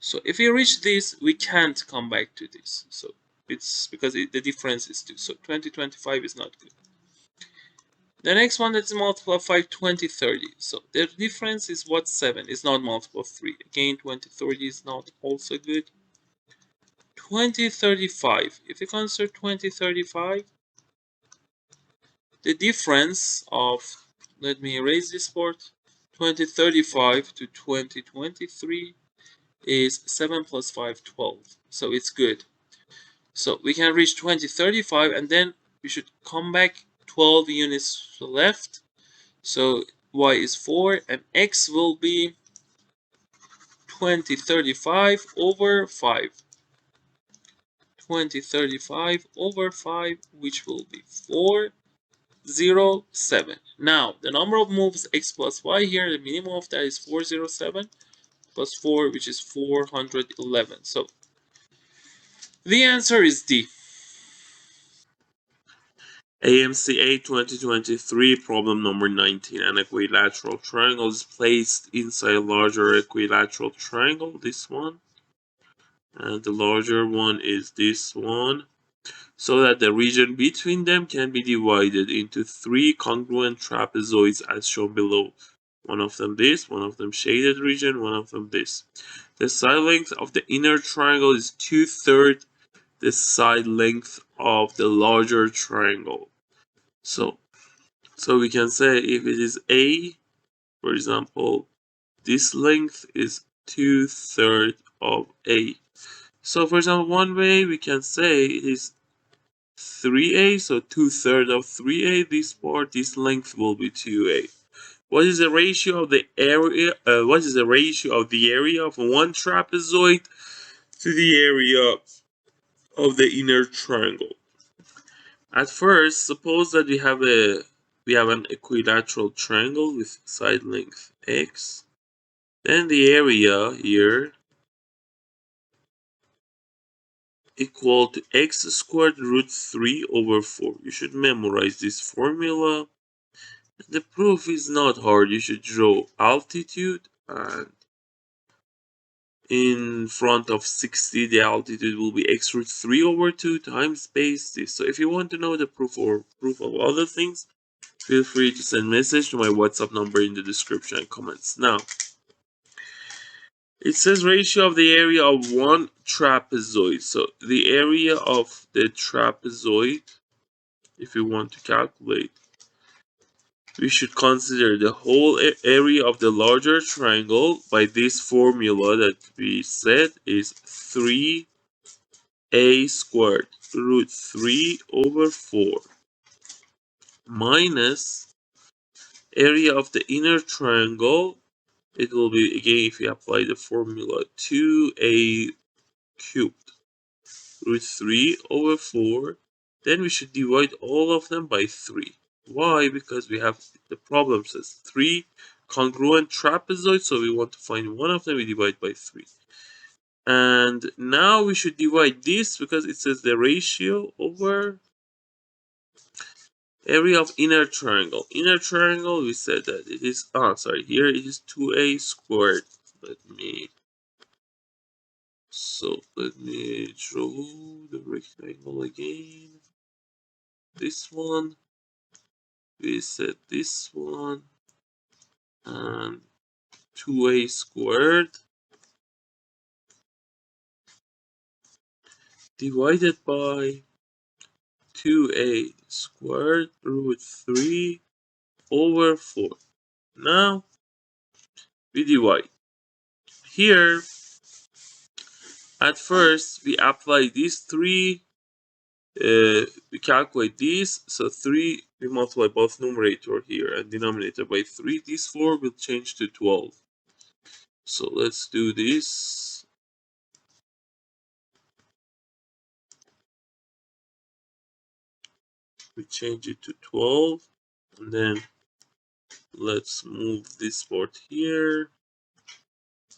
So if we reach this, we can't come back to this. So it's because the difference is 2. So 2025 is not good. The next one that's multiple of 5, 2030. So the difference is what? 7. It's not multiple of 3. Again, 2030 is not also good. 2035. If you consider 2035, the difference of, let me erase this part, 2035 to 2023 is 7 plus 5, 12. So it's good. So we can reach 2035, and then we should come back 12 units to the left. So y is 4, and x will be 2035 over 5. 2035 over 5, which will be 4, 0, 7. Now, the number of moves x plus y here, the minimum of that is 407 plus 4, which is 411. So the answer is D. AMC 8 2023, problem number 19. An equilateral triangle is placed inside a larger equilateral triangle, this one. And the larger one is this one. So that the region between them can be divided into 3 congruent trapezoids as shown below. One of them this, one of them shaded region, one of them this. The side length of the inner triangle is 2/3 the side length of the larger triangle. So we can say if it is A, for example, this length is 2/3 of A. So for example, one way we can say it is 3a, so 2/3 of 3a. This part, this length will be 2a. What is the ratio of the area? What is the ratio of the area of one trapezoid to the area of the inner triangle? At first, suppose that we have an equilateral triangle with side length x. Then the area here equal to x squared root 3 over 4. You should memorize this formula. The proof is not hard. You should draw altitude, and in front of 60 the altitude will be x root 3 over 2 times base this. So if you want to know the proof or proof of other things, feel free to send message to my WhatsApp number in the description and comments. Now, it says ratio of the area of one trapezoid. So the area of the trapezoid, if you want to calculate, we should consider the whole area of the larger triangle by this formula that we said is 3a squared root 3 over 4 minus area of the inner triangle. It will be, again, if you apply the formula, 2a cubed root 3 over 4. Then we should divide all of them by 3. Why? Because we have, the problem says 3 congruent trapezoids, so we want to find one of them, we divide by 3. And now we should divide this because it says the ratio over area of inner triangle. Inner triangle, we said that it is, here it is 2a squared. Let me draw the rectangle again. This one, we said this one, and 2a squared divided by 2a squared root 3 over 4. Now we divide. Here, at first, we apply these 3, we calculate this, so 3, we multiply both numerator here and denominator by 3. This 4 will change to 12. So let's do this. We change it to 12, and then let's move this part here.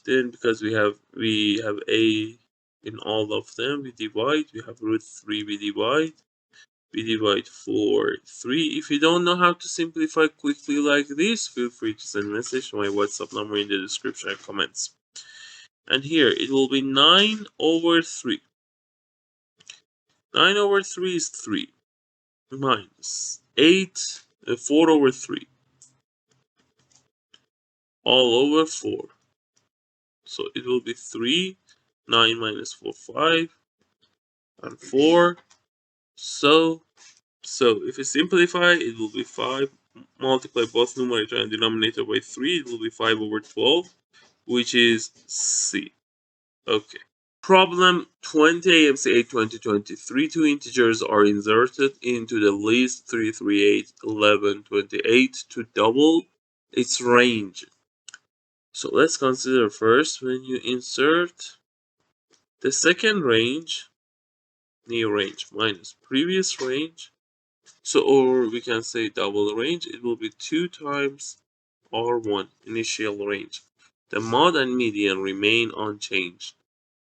Then because we have a in all of them, we divide. We have root 3, we divide 4 3. If you don't know how to simplify quickly like this, feel free to send a message to my WhatsApp number in the description and comments. And here it will be 9 over 3. 9 over 3 is 3 minus 8, 4 over 3 all over 4. So it will be 3, 9 minus 4, 5, and 4. So if you simplify, it will be 5. Multiply both numerator and denominator by 3. It will be 5 over 12, which is C. Okay. Problem 20 AMC 8 2023. Two integers are inserted into the list 338, 11, 28 to double its range. So let's consider first when you insert the second range, new range minus previous range. So, or we can say double range, it will be 2 times R1 initial range. The mod and median remain unchanged.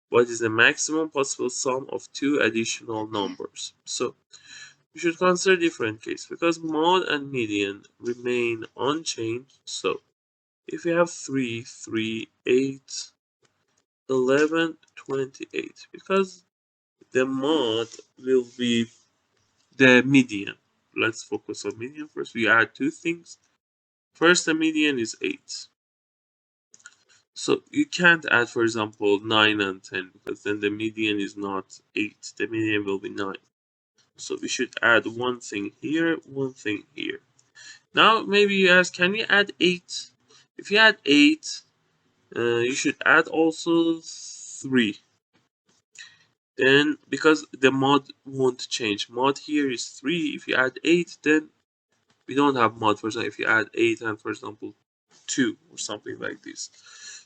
What is the maximum possible sum of two additional numbers? So you should consider different case because mod and median remain unchanged. So if we have 3, 3, 8, 11, 28, because the mod will be the median. Let's focus on median first. We add two things. First, the median is 8. So you can't add, for example, 9 and 10 because then the median is not 8. The median will be 9. So we should add one thing here, one thing here. Now maybe you ask, can we add 8? If you add 8, you should add also 3. Then because the mod won't change, mod here is 3. If you add 8, then we don't have mod. For example, if you add 8 and for example 2 or something like this.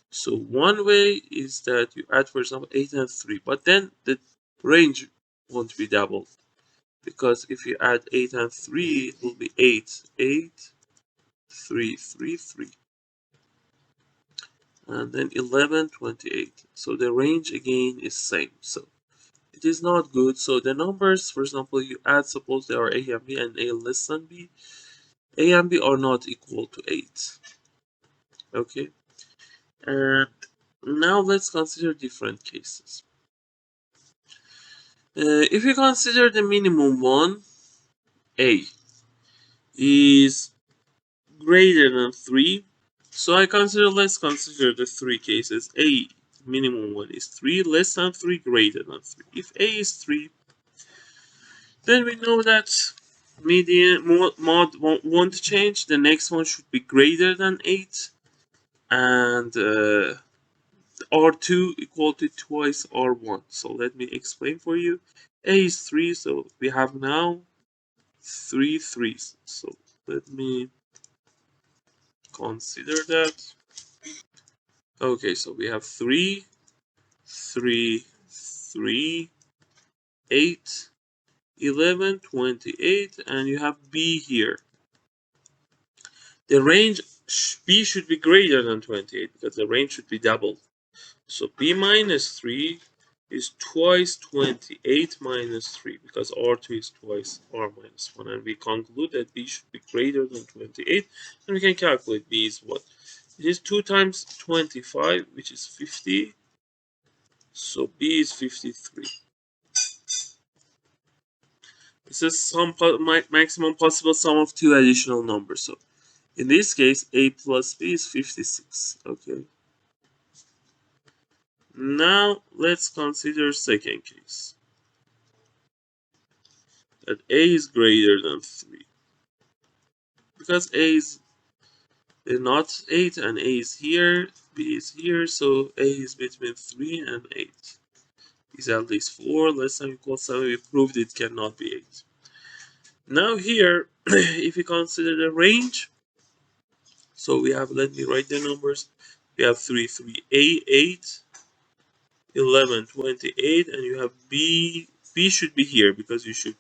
So one way is that you add for example 8 and 3, but then the range won't be doubled, because if you add 8 and 3 it will be 8 8 3 3 3, and then 11 28. So the range again is same, so it is not good. So the numbers, for example, you add, suppose they are a and b and a less than b, a and b are not equal to 8. Okay, and now let's consider different cases. If you consider the minimum one, a is greater than 3, so let's consider the three cases. A minimum one is 3, less than 3, greater than 3. If a is 3, then we know that median mod won't change. The next one should be greater than 8, and R2 equal to twice R1. So let me explain for you. A is 3, so we have now 3 threes. So let me consider that. Okay, so we have 3, 3, 3, 8, 11, 28, and you have B here. The range B should be greater than 28 because the range should be doubled. So B minus 3 is twice 28 minus 3, because R2 is twice R minus 1, and we conclude that B should be greater than 28, and we can calculate B is what? It is 2 times 25, which is 50, so B is 53. This is some maximum possible sum of two additional numbers. So in this case, A plus B is 56. Okay. Now let's consider second case. That A is greater than 3. Because A is not 8 and A is here, B is here, so A is between 3 and 8. Is at least 4, less than or equal to 7. We proved it cannot be 8. Now here, if you consider the range, so we have, let me write the numbers. We have 3, 3, A, 8, 11, 28, and you have B. B should be here because you should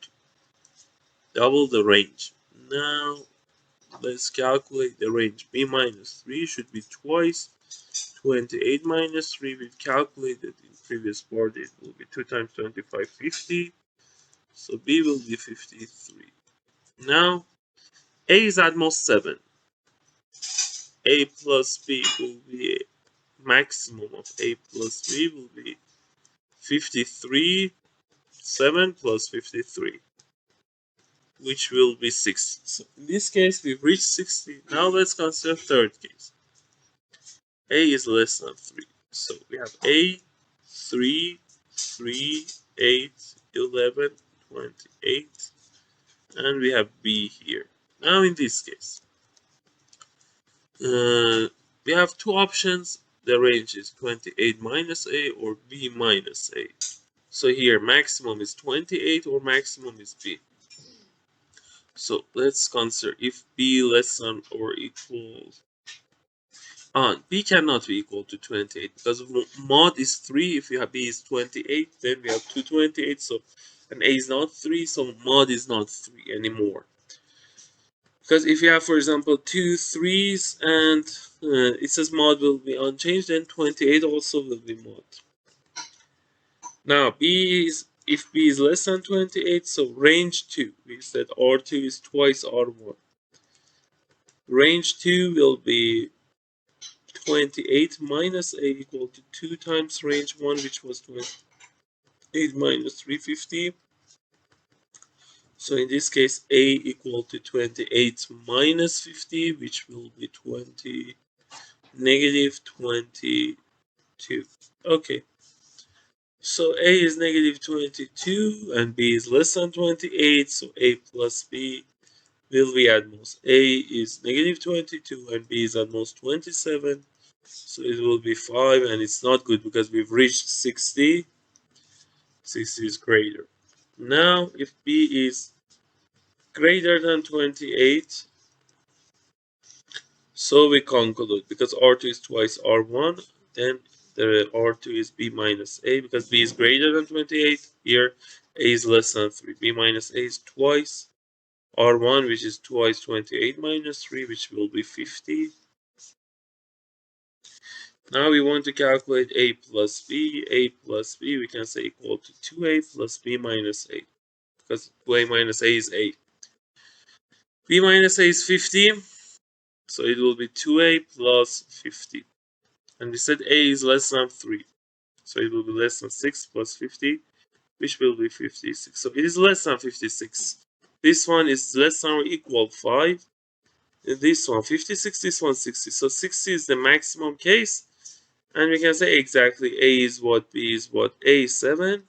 double the range. Now let's calculate the range. B minus 3 should be twice 28 minus 3. We've calculated in previous part, it will be 2 times 25, 50. So B will be 53. Now A is at most 7. A plus B will be maximum of A plus B will be 53. 7 plus 53, which will be 60. So in this case, we've reached 60. Now let's consider third case. A is less than 3. So we have A, 3, 3, 8, 11, 28, and we have B here. Now in this case, we have two options. The range is 28 minus A or B minus A. So here maximum is 28 or maximum is B. So let's consider if B less than or equal. B cannot be equal to 28 because mod is 3. If you have B is 28, then we have 228. So and A is not 3, so mod is not 3 anymore. Because if you have, for example, 2 3s and it says mod will be unchanged, then 28 also will be mod. Now if B is less than 28, so range 2. We said R2 is twice R1. Range 2 will be 28 minus A equal to 2 times range 1, which was 28 minus 350. So in this case, A equal to 28 minus 50, which will be negative 22. Okay. So A is negative 22 and B is less than 28, so A plus B will be at most. A is negative 22 and B is at most 27. So it will be 5, and it's not good because we've reached 60. 60 is greater. Now, if B is greater than 28, so we conclude because R2 is twice R1, then the R2 is B minus A because B is greater than 28. Here, A is less than 3. B minus A is twice R1, which is twice 28 minus 3, which will be 50. Now we want to calculate A plus B. A plus B we can say equal to 2A plus B minus A because 2A minus A is A. B minus A is 50, so it will be 2A plus 50. And we said A is less than 3, so it will be less than 6 plus 50, which will be 56. So it is less than 56. This one is less than or equal 5. This one 56, this one 60. So 60 is the maximum case. And we can say exactly A is what, B is what. A is 7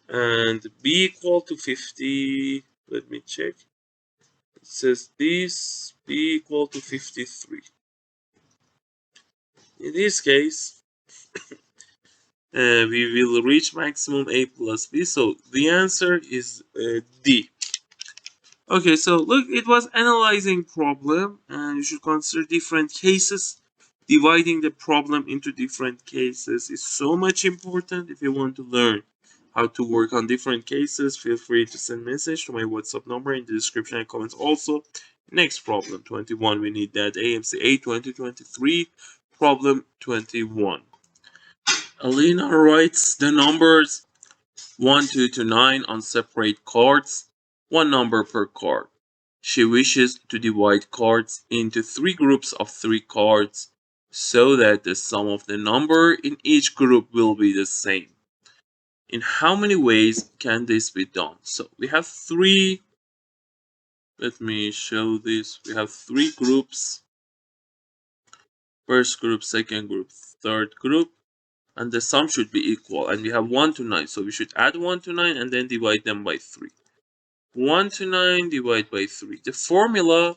and B equal to 50. Let me check. It says this, B equal to 53. In this case, we will reach maximum A plus B. So the answer is D. Okay, so look, it was analyzing problem, and you should consider different cases. Dividing the problem into different cases is so much important. If you want to learn how to work on different cases, feel free to send message to my WhatsApp number in the description and comments. Also, next problem 21, we need that AMC 8 2023 problem 21. Alina writes the numbers 1, 2 to 9 on separate cards, one number per card. She wishes to divide cards into 3 groups of 3 cards so that the sum of the number in each group will be the same. In how many ways can this be done? So we have 3, let me show this. We have 3 groups. First group, second group, third group. And the sum should be equal. And we have 1 to 9. So we should add 1 to 9 and then divide them by 3. 1 to 9 divided by 3. The formula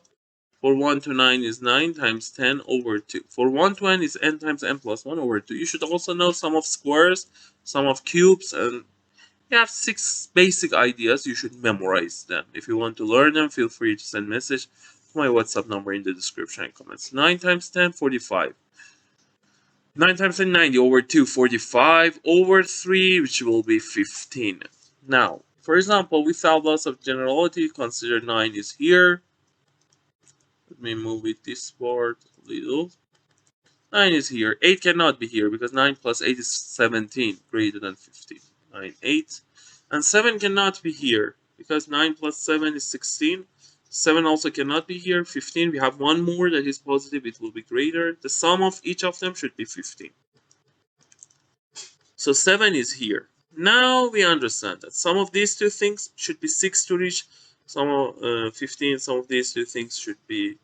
for 1 to 9 is 9 times 10 over 2. For 1 to n is n times n plus 1 over 2. You should also know sum of squares, sum of cubes, and you have 6 basic ideas. You should memorize them. If you want to learn them, feel free to send message to my WhatsApp number in the description and comments. 9 times 10, 45. 9 times 10, 90 over 2, 45 over 3, which will be 15. Now, for example, without loss of generality, consider 9 is here. Let me move it this part a little. 9 is here. 8 cannot be here because 9 plus 8 is 17, greater than 15. 9, 8. And 7 cannot be here because 9 plus 7 is 16. 7 also cannot be here. 15, we have one more that is positive, it will be greater. The sum of each of them should be 15. So 7 is here. Now we understand that some of these two things should be 6 to reach. Some of 15, some of these two things should be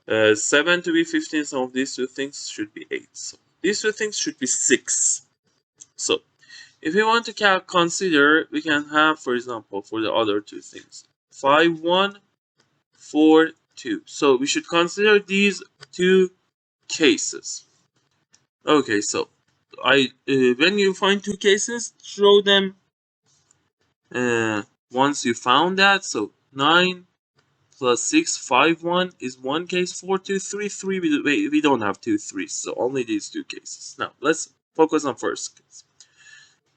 7 to be 15, some of these two things should be 8. So these two things should be 6. So if we want to consider, we can have, for example, for the other two things, 5, 1, 4, 2. So we should consider these two cases. Okay, so when you find two cases, show them once you found that. So 9 plus 6, 5, 1 is one case. 4, 2, 3, 3. We don't have 2 3s, so only these two cases. Now let's focus on first case.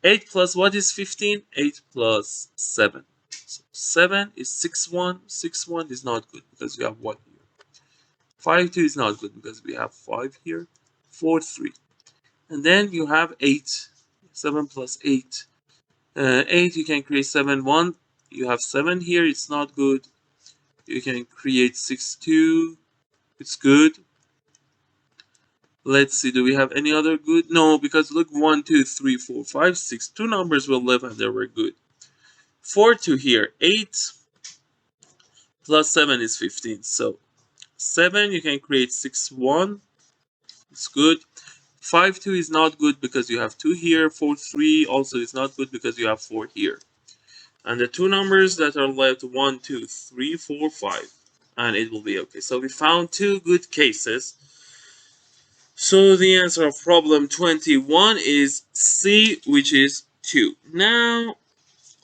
8 plus what is 15? 8 plus 7. So 7 is 6, 1. 6, 1 is not good because we have 1 here. 5, 2 is not good because we have 5 here. 4, 3. And then you have 8. 7 plus 8. 8, you can create 7, 1. You have 7 here, it's not good. You can create 6, 2. It's good. Let's see, do we have any other good? No, because look, 1, 2, 3, 4, 5, 6. 2 numbers will live and they were good. 4, 2 here. 8 plus 7 is 15. So 7, you can create 6, 1. It's good. 5, 2 is not good because you have 2 here. 4, 3 also is not good because you have 4 here. And the two numbers that are left, 1, 2, 3, 4, 5. And it will be okay. So we found two good cases. So the answer of problem 21 is C, which is 2. Now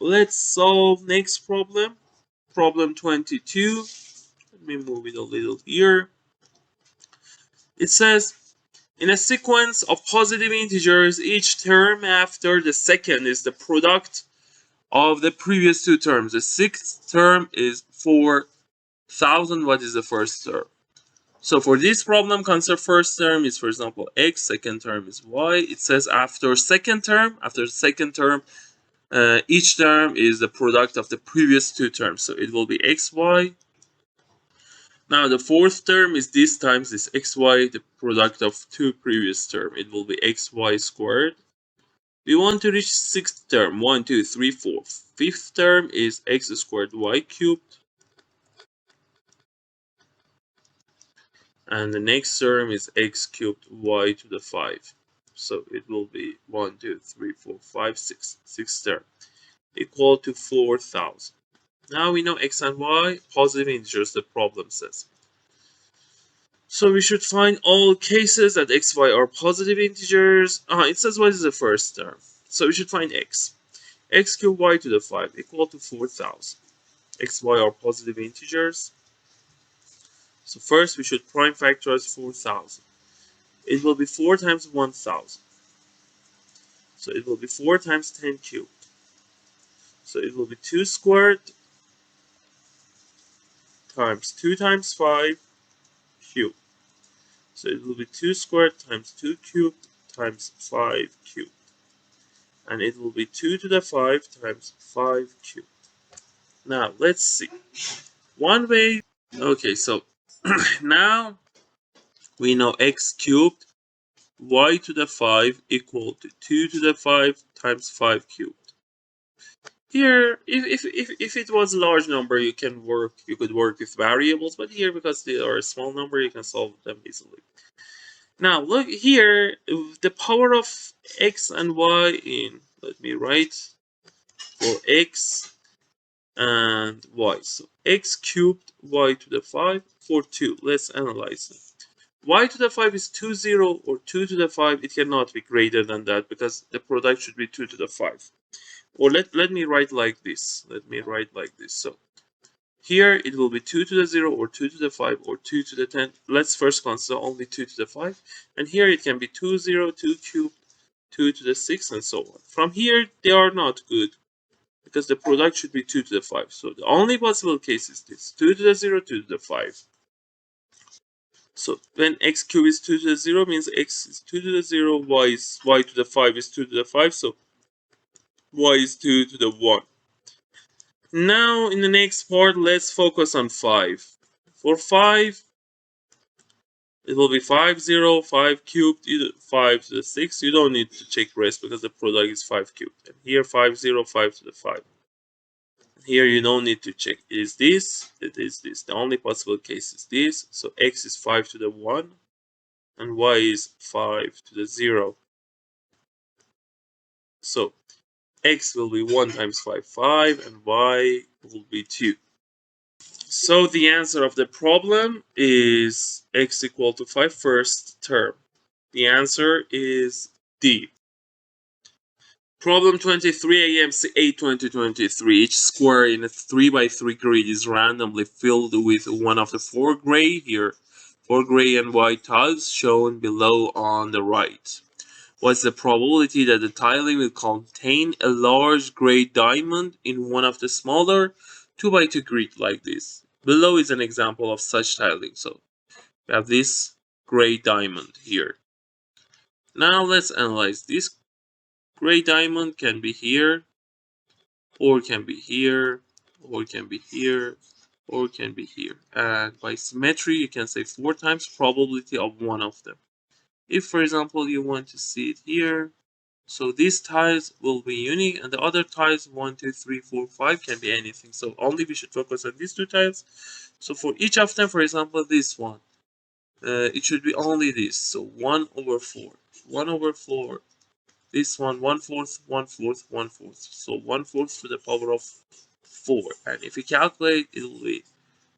let's solve next problem. Problem 22. Let me move it a little here. It says, in a sequence of positive integers, each term after the second is the product of the previous two terms. The sixth term is 4,000. What is the first term? So for this problem, consider first term is, for example, x, second term is y. It says after second term, each term is the product of the previous two terms. So it will be xy. Now the fourth term is this times this xy, the product of two previous terms. It will be xy squared. We want to reach sixth term. 1, 2, 3, 4. Fifth term is x squared y cubed. And the next term is x cubed y to the 5. So it will be 1, 2, 3, 4, 5, 6. Sixth term equal to 4,000. Now we know x and y, positive integers, the problem says. So we should find all cases that x, y are positive integers. It says what is the first term. So we should find x. X cubed y to the 5 equal to 4,000. X, y are positive integers. So first we should prime factorize 4,000. It will be 4 times 1,000. So it will be 4 times 10 cubed. So it will be 2 squared times 2 times 5 cubed. So it will be 2 squared times 2 cubed times 5 cubed. And it will be 2 to the 5 times 5 cubed. Now let's see. One way. Okay, so now we know x cubed y to the 5 equal to 2 to the 5 times 5 cubed. Here, if it was a large number, you could work with variables, but here, because they are a small number, you can solve them easily. Now, look here, the power of x and y in, let me write, for x and y. So x cubed y to the 5 for 2. Let's analyze it. Y to the 5 is 2, 0, or 2 to the 5. It cannot be greater than that because the product should be 2 to the 5. Or let me write like this. So here it will be 2 to the 0 or 2 to the 5 or 2 to the 10. Let's first consider only 2 to the 5. And here it can be 2, 0, 2 cubed, 2 to the 6, and so on. From here, they are not good because the product should be 2 to the 5. So the only possible case is this: 2 to the 0, 2 to the 5. So when x cubed is 2 to the 0 means x is 2 to the 0, y to the 5 is 2 to the 5, so y is 2 to the 1. Now in the next part, let's focus on 5. For 5, it will be 5, 0, 5 cubed, 5 to the 6. You don't need to check rest because the product is 5 cubed. And here 5, 0, 5 to the 5. Here you don't need to check. It is this, it is this. The only possible case is this. So x is 5 to the 1 and y is 5 to the 0. So x will be 1 times 5, 5, and y will be 2. So the answer of the problem is x equal to 5 first term. The answer is D. Problem 23 AMC 8-2023. Each square in a 3x3 grid is randomly filled with one of the four gray and white tiles shown below on the right. What's the probability that the tiling will contain a large gray diamond in one of the smaller 2x2 grid like this? Below is an example of such tiling. So we have this gray diamond here. Now let's analyze. This gray diamond can be here, or can be here, or can be here, or can be here. And by symmetry, you can say 4 times probability of one of them. If, for example, you want to see it here, so these tiles will be unique, and the other tiles 1, 2, 3, 4, 5 can be anything. So only we should focus on these two tiles. So for each of them, for example, this one, it should be only this. So 1 over 4. 1 over 4. This one, 1/4, 1/4, 1/4. So 1/4 to the power of 4. And if we calculate, it will be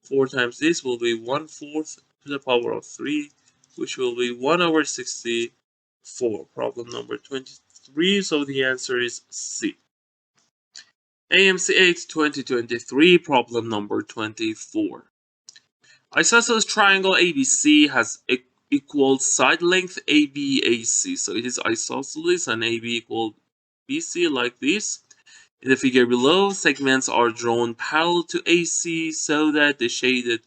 4 times this will be 1/4 to the power of 3, which will be 1 over 64. Problem number 23. 3, so the answer is C. AMC 8 2023, problem number 24. Isosceles triangle ABC has equal side length ABAC. So it is isosceles and AB equal BC like this. In the figure below, segments are drawn parallel to AC so that the shaded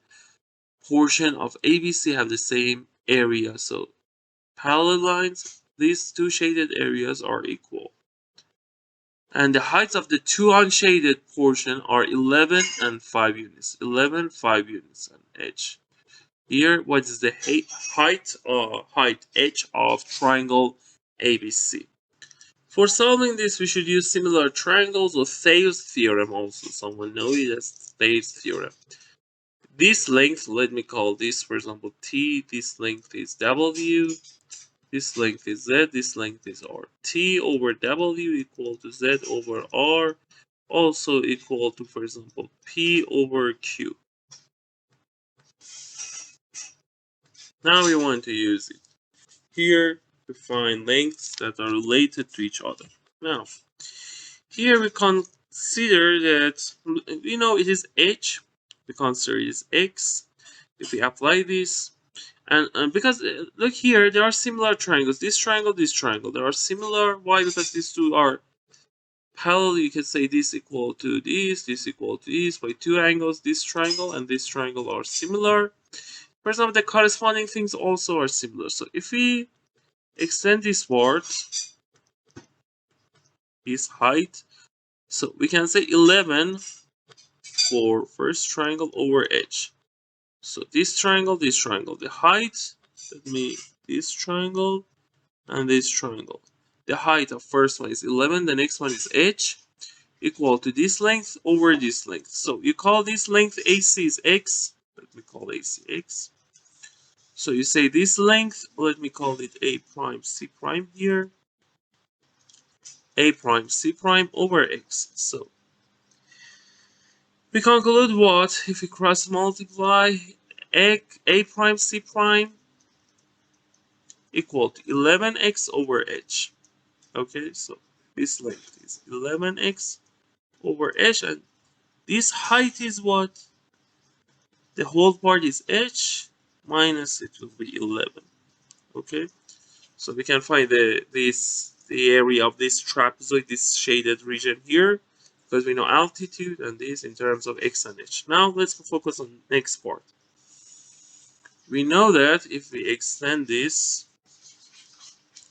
portion of ABC have the same area. So parallel lines, these two shaded areas are equal. And the heights of the two unshaded portion are 11 and 5 units. 11, 5 units and edge. Here, what is the height edge of triangle ABC? For solving this, we should use similar triangles or Thayer's theorem also. Someone knows it as Thayer's theorem. This length, let me call this, for example, T. This length is W. This length is Z. This length is R. T over W equal to Z over R. Also equal to, for example, P over Q. Now we want to use it here to find lengths that are related to each other. Now, here we consider that, it is H. We consider it is X. If we apply this, and because look here, there are similar triangles. This triangle, they are similar. Why? Because these two are parallel. You can say this equal to this equal to this by two angles. This triangle and this triangle are similar. For example, the corresponding things also are similar. So if we extend this part, this height, so we can say 11 for first triangle over H. So this triangle, the height, let me, this triangle and this triangle. The height of first one is 11, the next one is H, equal to this length over this length. So you call this length AC is X. Let me call AC X. So you say this length, let me call it A prime C prime here. A prime C prime over X. So we conclude what? If we cross multiply A prime C prime equal to 11x over H. Okay, so this length is 11x over H, and this height is what? The whole part is H minus it will be 11. Okay, so we can find the area of this trapezoid, this shaded region here, because we know altitude and this in terms of X and H. Now let's focus on the next part. We know that if we extend this,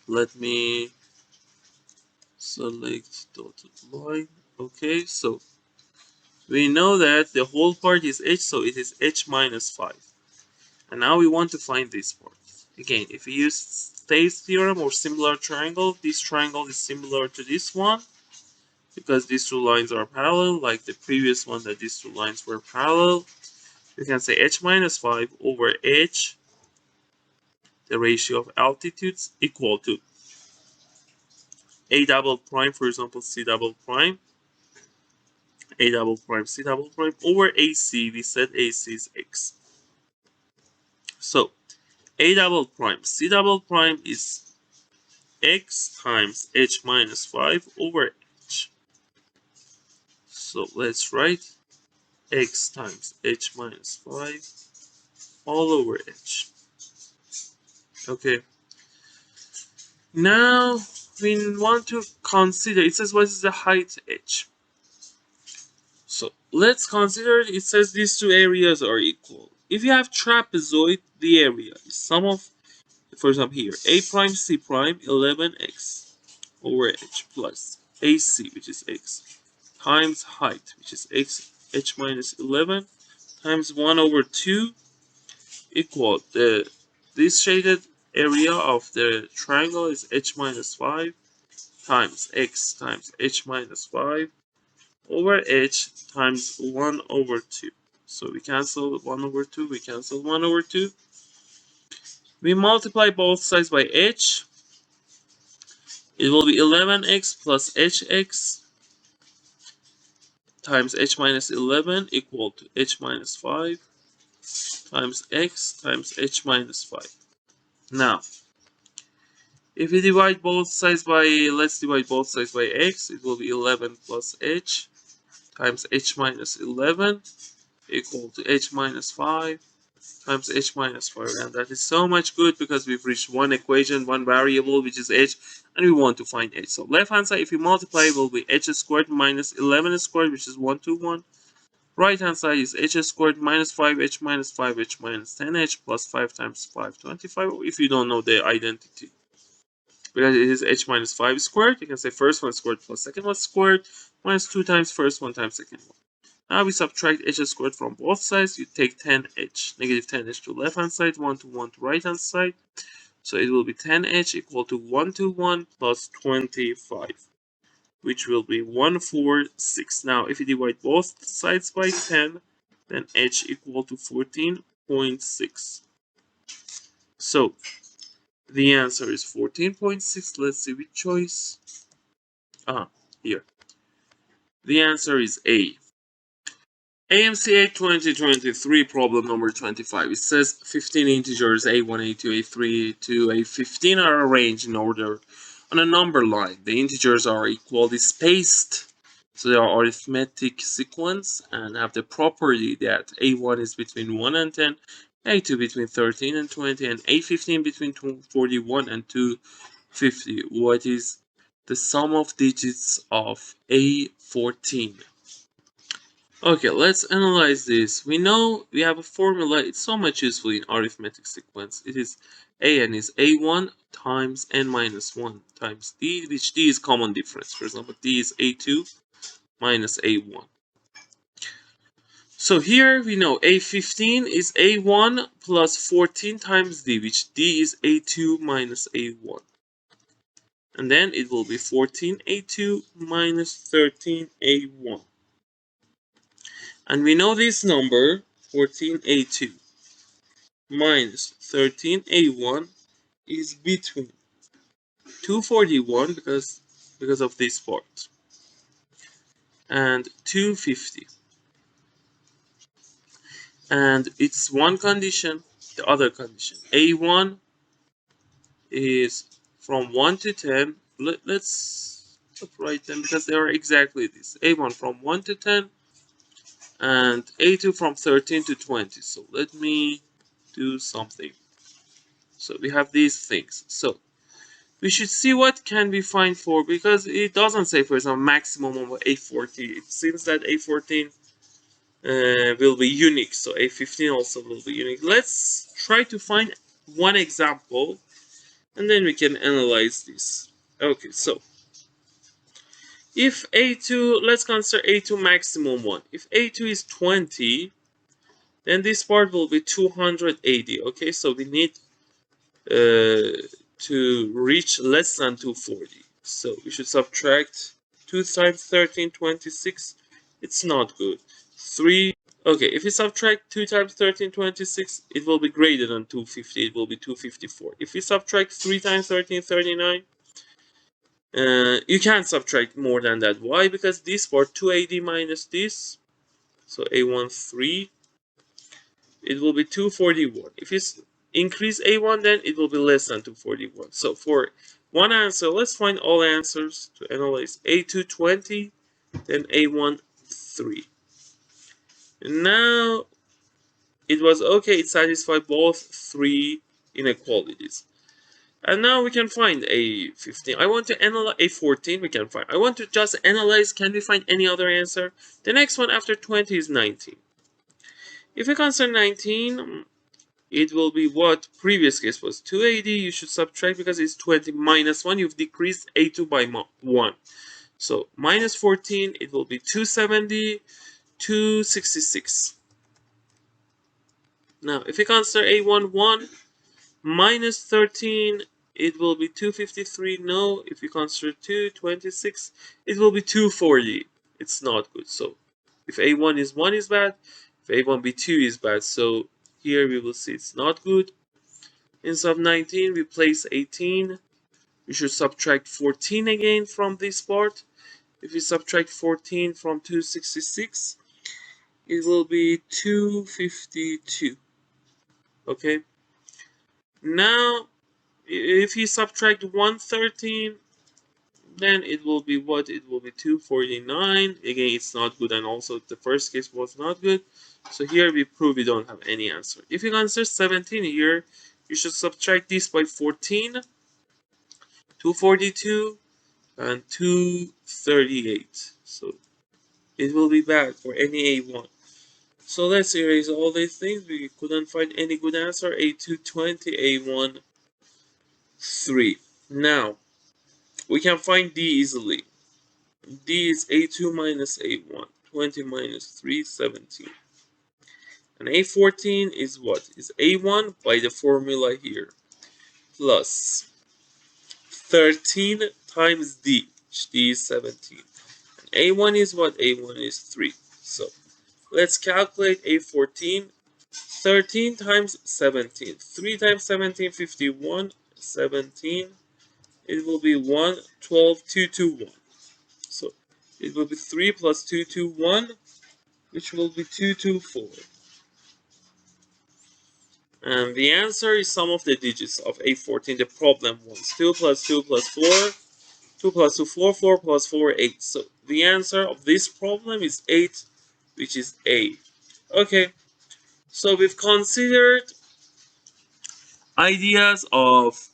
let me select dotted line. Okay, so we know that the whole part is H, so it is H minus 5. And now we want to find this part. Again, if we use Thayer's theorem or similar triangle, this triangle is similar to this one because these two lines are parallel, like the previous one that these two lines were parallel. We can say H minus 5 over H, the ratio of altitudes, equal to A double prime, for example, C double prime, A double prime, C double prime, over AC. We said AC is X. So A double prime, C double prime is X times H minus 5 over H. So let's write X times H minus 5 all over H. Okay. Now we want to consider, it says what is the height H. So let's consider, it says these two areas are equal. If you have trapezoid, the area is sum of, for example here, A prime C prime 11x over H plus AC, which is X, times height, which is X, H minus 11, times 1 over 2 equal this shaded area of the triangle is H minus 5 times X times H minus 5 over H times 1 over 2. So we cancel 1 over 2, we cancel 1 over 2. We multiply both sides by H. It will be 11x plus hx times H minus 11 equal to H minus 5 times X times H minus 5. Now, If we divide both sides by, let's divide both sides by x, it will be 11 plus h times h minus 11 equal to h minus 5 times h minus 5. And that is so much good because we've reached one equation, one variable, which is h, and we want to find h. So left hand side, if you multiply, it will be h squared minus 11 squared, which is 121. Right hand side is h squared minus 5h minus 5h minus 10h plus 5 times 5, 25. If you don't know the identity, because it is h minus 5 squared, you can say first one squared plus second one squared minus 2 times first one times second one. Now we subtract h squared from both sides. You take 10h, negative 10h to left hand side, 1 to 1 to right hand side. So it will be 10h equal to 1 to 1 plus 25, which will be 146. Now if you divide both sides by 10, then h equal to 14.6. So the answer is 14.6. Let's see which choice. Here. The answer is A. AMC 2023 problem number 25. It says 15 integers A1, A2, A3 to A15 are arranged in order on a number line. The integers are equally spaced, so they are arithmetic sequence and have the property that A1 is between 1 and 10, A2 between 13 and 20, and A15 between 41 and 250. What is the sum of digits of A14? Okay, let's analyze this. We know we have a formula. It's so much useful in arithmetic sequence. It is an is a1 times n minus 1 times d, which d is common difference. For example, d is a2 minus a1. So here we know a15 is a1 plus 14 times d, which d is a2 minus a1. And then it will be 14a2 minus 13a1. And we know this number, 14a2 minus 13a1, is between 241 because of this part and 250. And it's one condition, the other condition. A1 is from 1 to 10. Let's separate them because they are exactly this. A1 from 1 to 10 and A2 from 13 to 20. So let me do something. So we have these things. So we should see what can we find for, because it doesn't say, for example, maximum of A14. It seems that A14 will be unique. So A15 also will be unique. Let's try to find one example and then we can analyze this. Okay, so if A2, let's consider A2 maximum 1. If A2 is 20, then this part will be 280. Okay, so we need to reach less than 240. So we should subtract 2 times 13, 26. It's not good. 3. Okay, if we subtract 2 times 13, 26, it will be greater than 250. It will be 254. If we subtract 3 times 13, 39, you can't subtract more than that. Why? Because this part, 280 minus this, so A1, 3, it will be 241. If you increase A1, then it will be less than 241. So for one answer, let's find all answers to analyze. A2, 20, then A1, 3. And now it was okay, it satisfied both three inequalities. And now we can find A15. I want to analyze A14, we can find. I want to just analyze, can we find any other answer? The next one after 20 is 19. If we consider 19, it will be what previous case was 280. You should subtract because it's 20 minus 1. You've decreased A2 by 1. So minus 14, it will be 270, 266. Now, if we consider A1, 1, minus 13, it will be 253. No, if we consider 2, 26, it will be 240. It's not good. So if A1 is 1 is bad, if A1 be 2 is bad. So here we will see it's not good. Instead of 19, we place 18. We should subtract 14 again from this part. If we subtract 14 from 266, it will be 252. Okay. Now If you subtract 113, then it will be what? It will be 249. Again, it's not good, and also the first case was not good. So here we prove we don't have any answer. If you answer 17 here, you should subtract this by 14, 242, and 238. So it will be bad for any A1. So let's erase all these things. We couldn't find any good answer. A2 20, A1 3. Now we can find D easily. D is A2 minus A1. 20 minus 3, 17. And A14 is what? Is A1 by the formula here. Plus 13 times D. Which D is 17. And A1 is what? A1 is 3. So let's calculate A14. 13 times 17. 3 times 17, 51. 17. It will be 1, 12, 2, 2, 1. So it will be 3 plus 2, 2, 1, which will be 2, 2, 4. And the answer is sum of the digits of A14, the problem ones. 2 plus 2 plus 4, 2 plus 2, 4, 4 plus 4, 8. So the answer of this problem is 8, which is A. Okay, so we've considered ideas of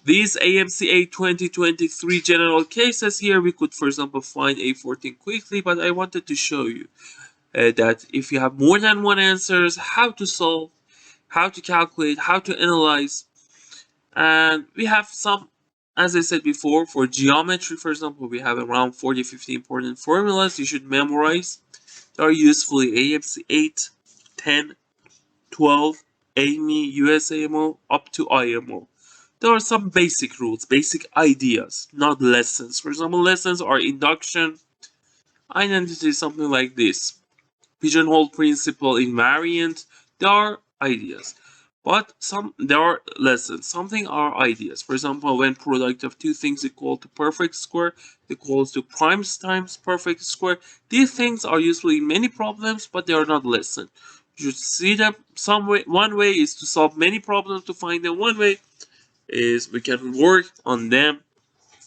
these AMC 2023 general cases. Here we could, for example, find A14 quickly, but I wanted to show you that if you have more than one answers, how to solve, how to calculate, how to analyze. And we have some, as I said before, for geometry, for example, we have around 40-50 important formulas you should memorize. They are usefully AMC 8, 10, 12, AME, USAMO, up to IMO. There are some basic rules, basic ideas, not lessons. For example, lessons are induction, identity, something like this. Pigeonhole principle, invariant. There are ideas. But there are lessons. Something are ideas. For example, when product of two things equal to perfect square equals to prime times perfect square. These things are useful in many problems, but they are not lesson. You should see them some way. One way is to solve many problems to find them. One way is we can work on them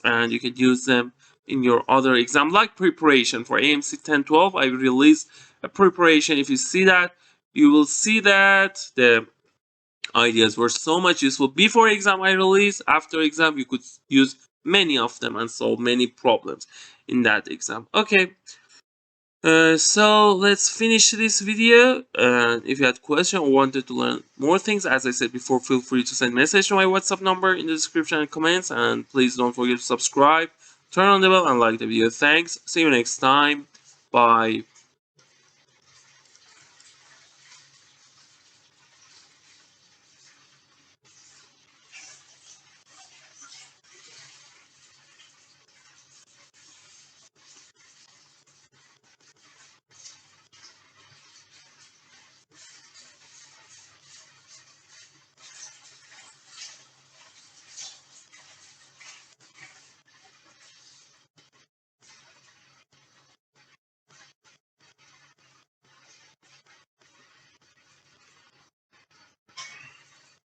and you can use them in your other exam, like preparation for AMC 1012. I released a preparation. If you see that, you will see that the ideas were so much useful before exam. I released after exam, you could use many of them and solve many problems in that exam. Okay, so let's finish this video. If you had question or wanted to learn more things, as I said before, feel free to send message to my WhatsApp number in the description and comments. And please don't forget to subscribe, turn on the bell, and like the video. Thanks. See you next time. Bye.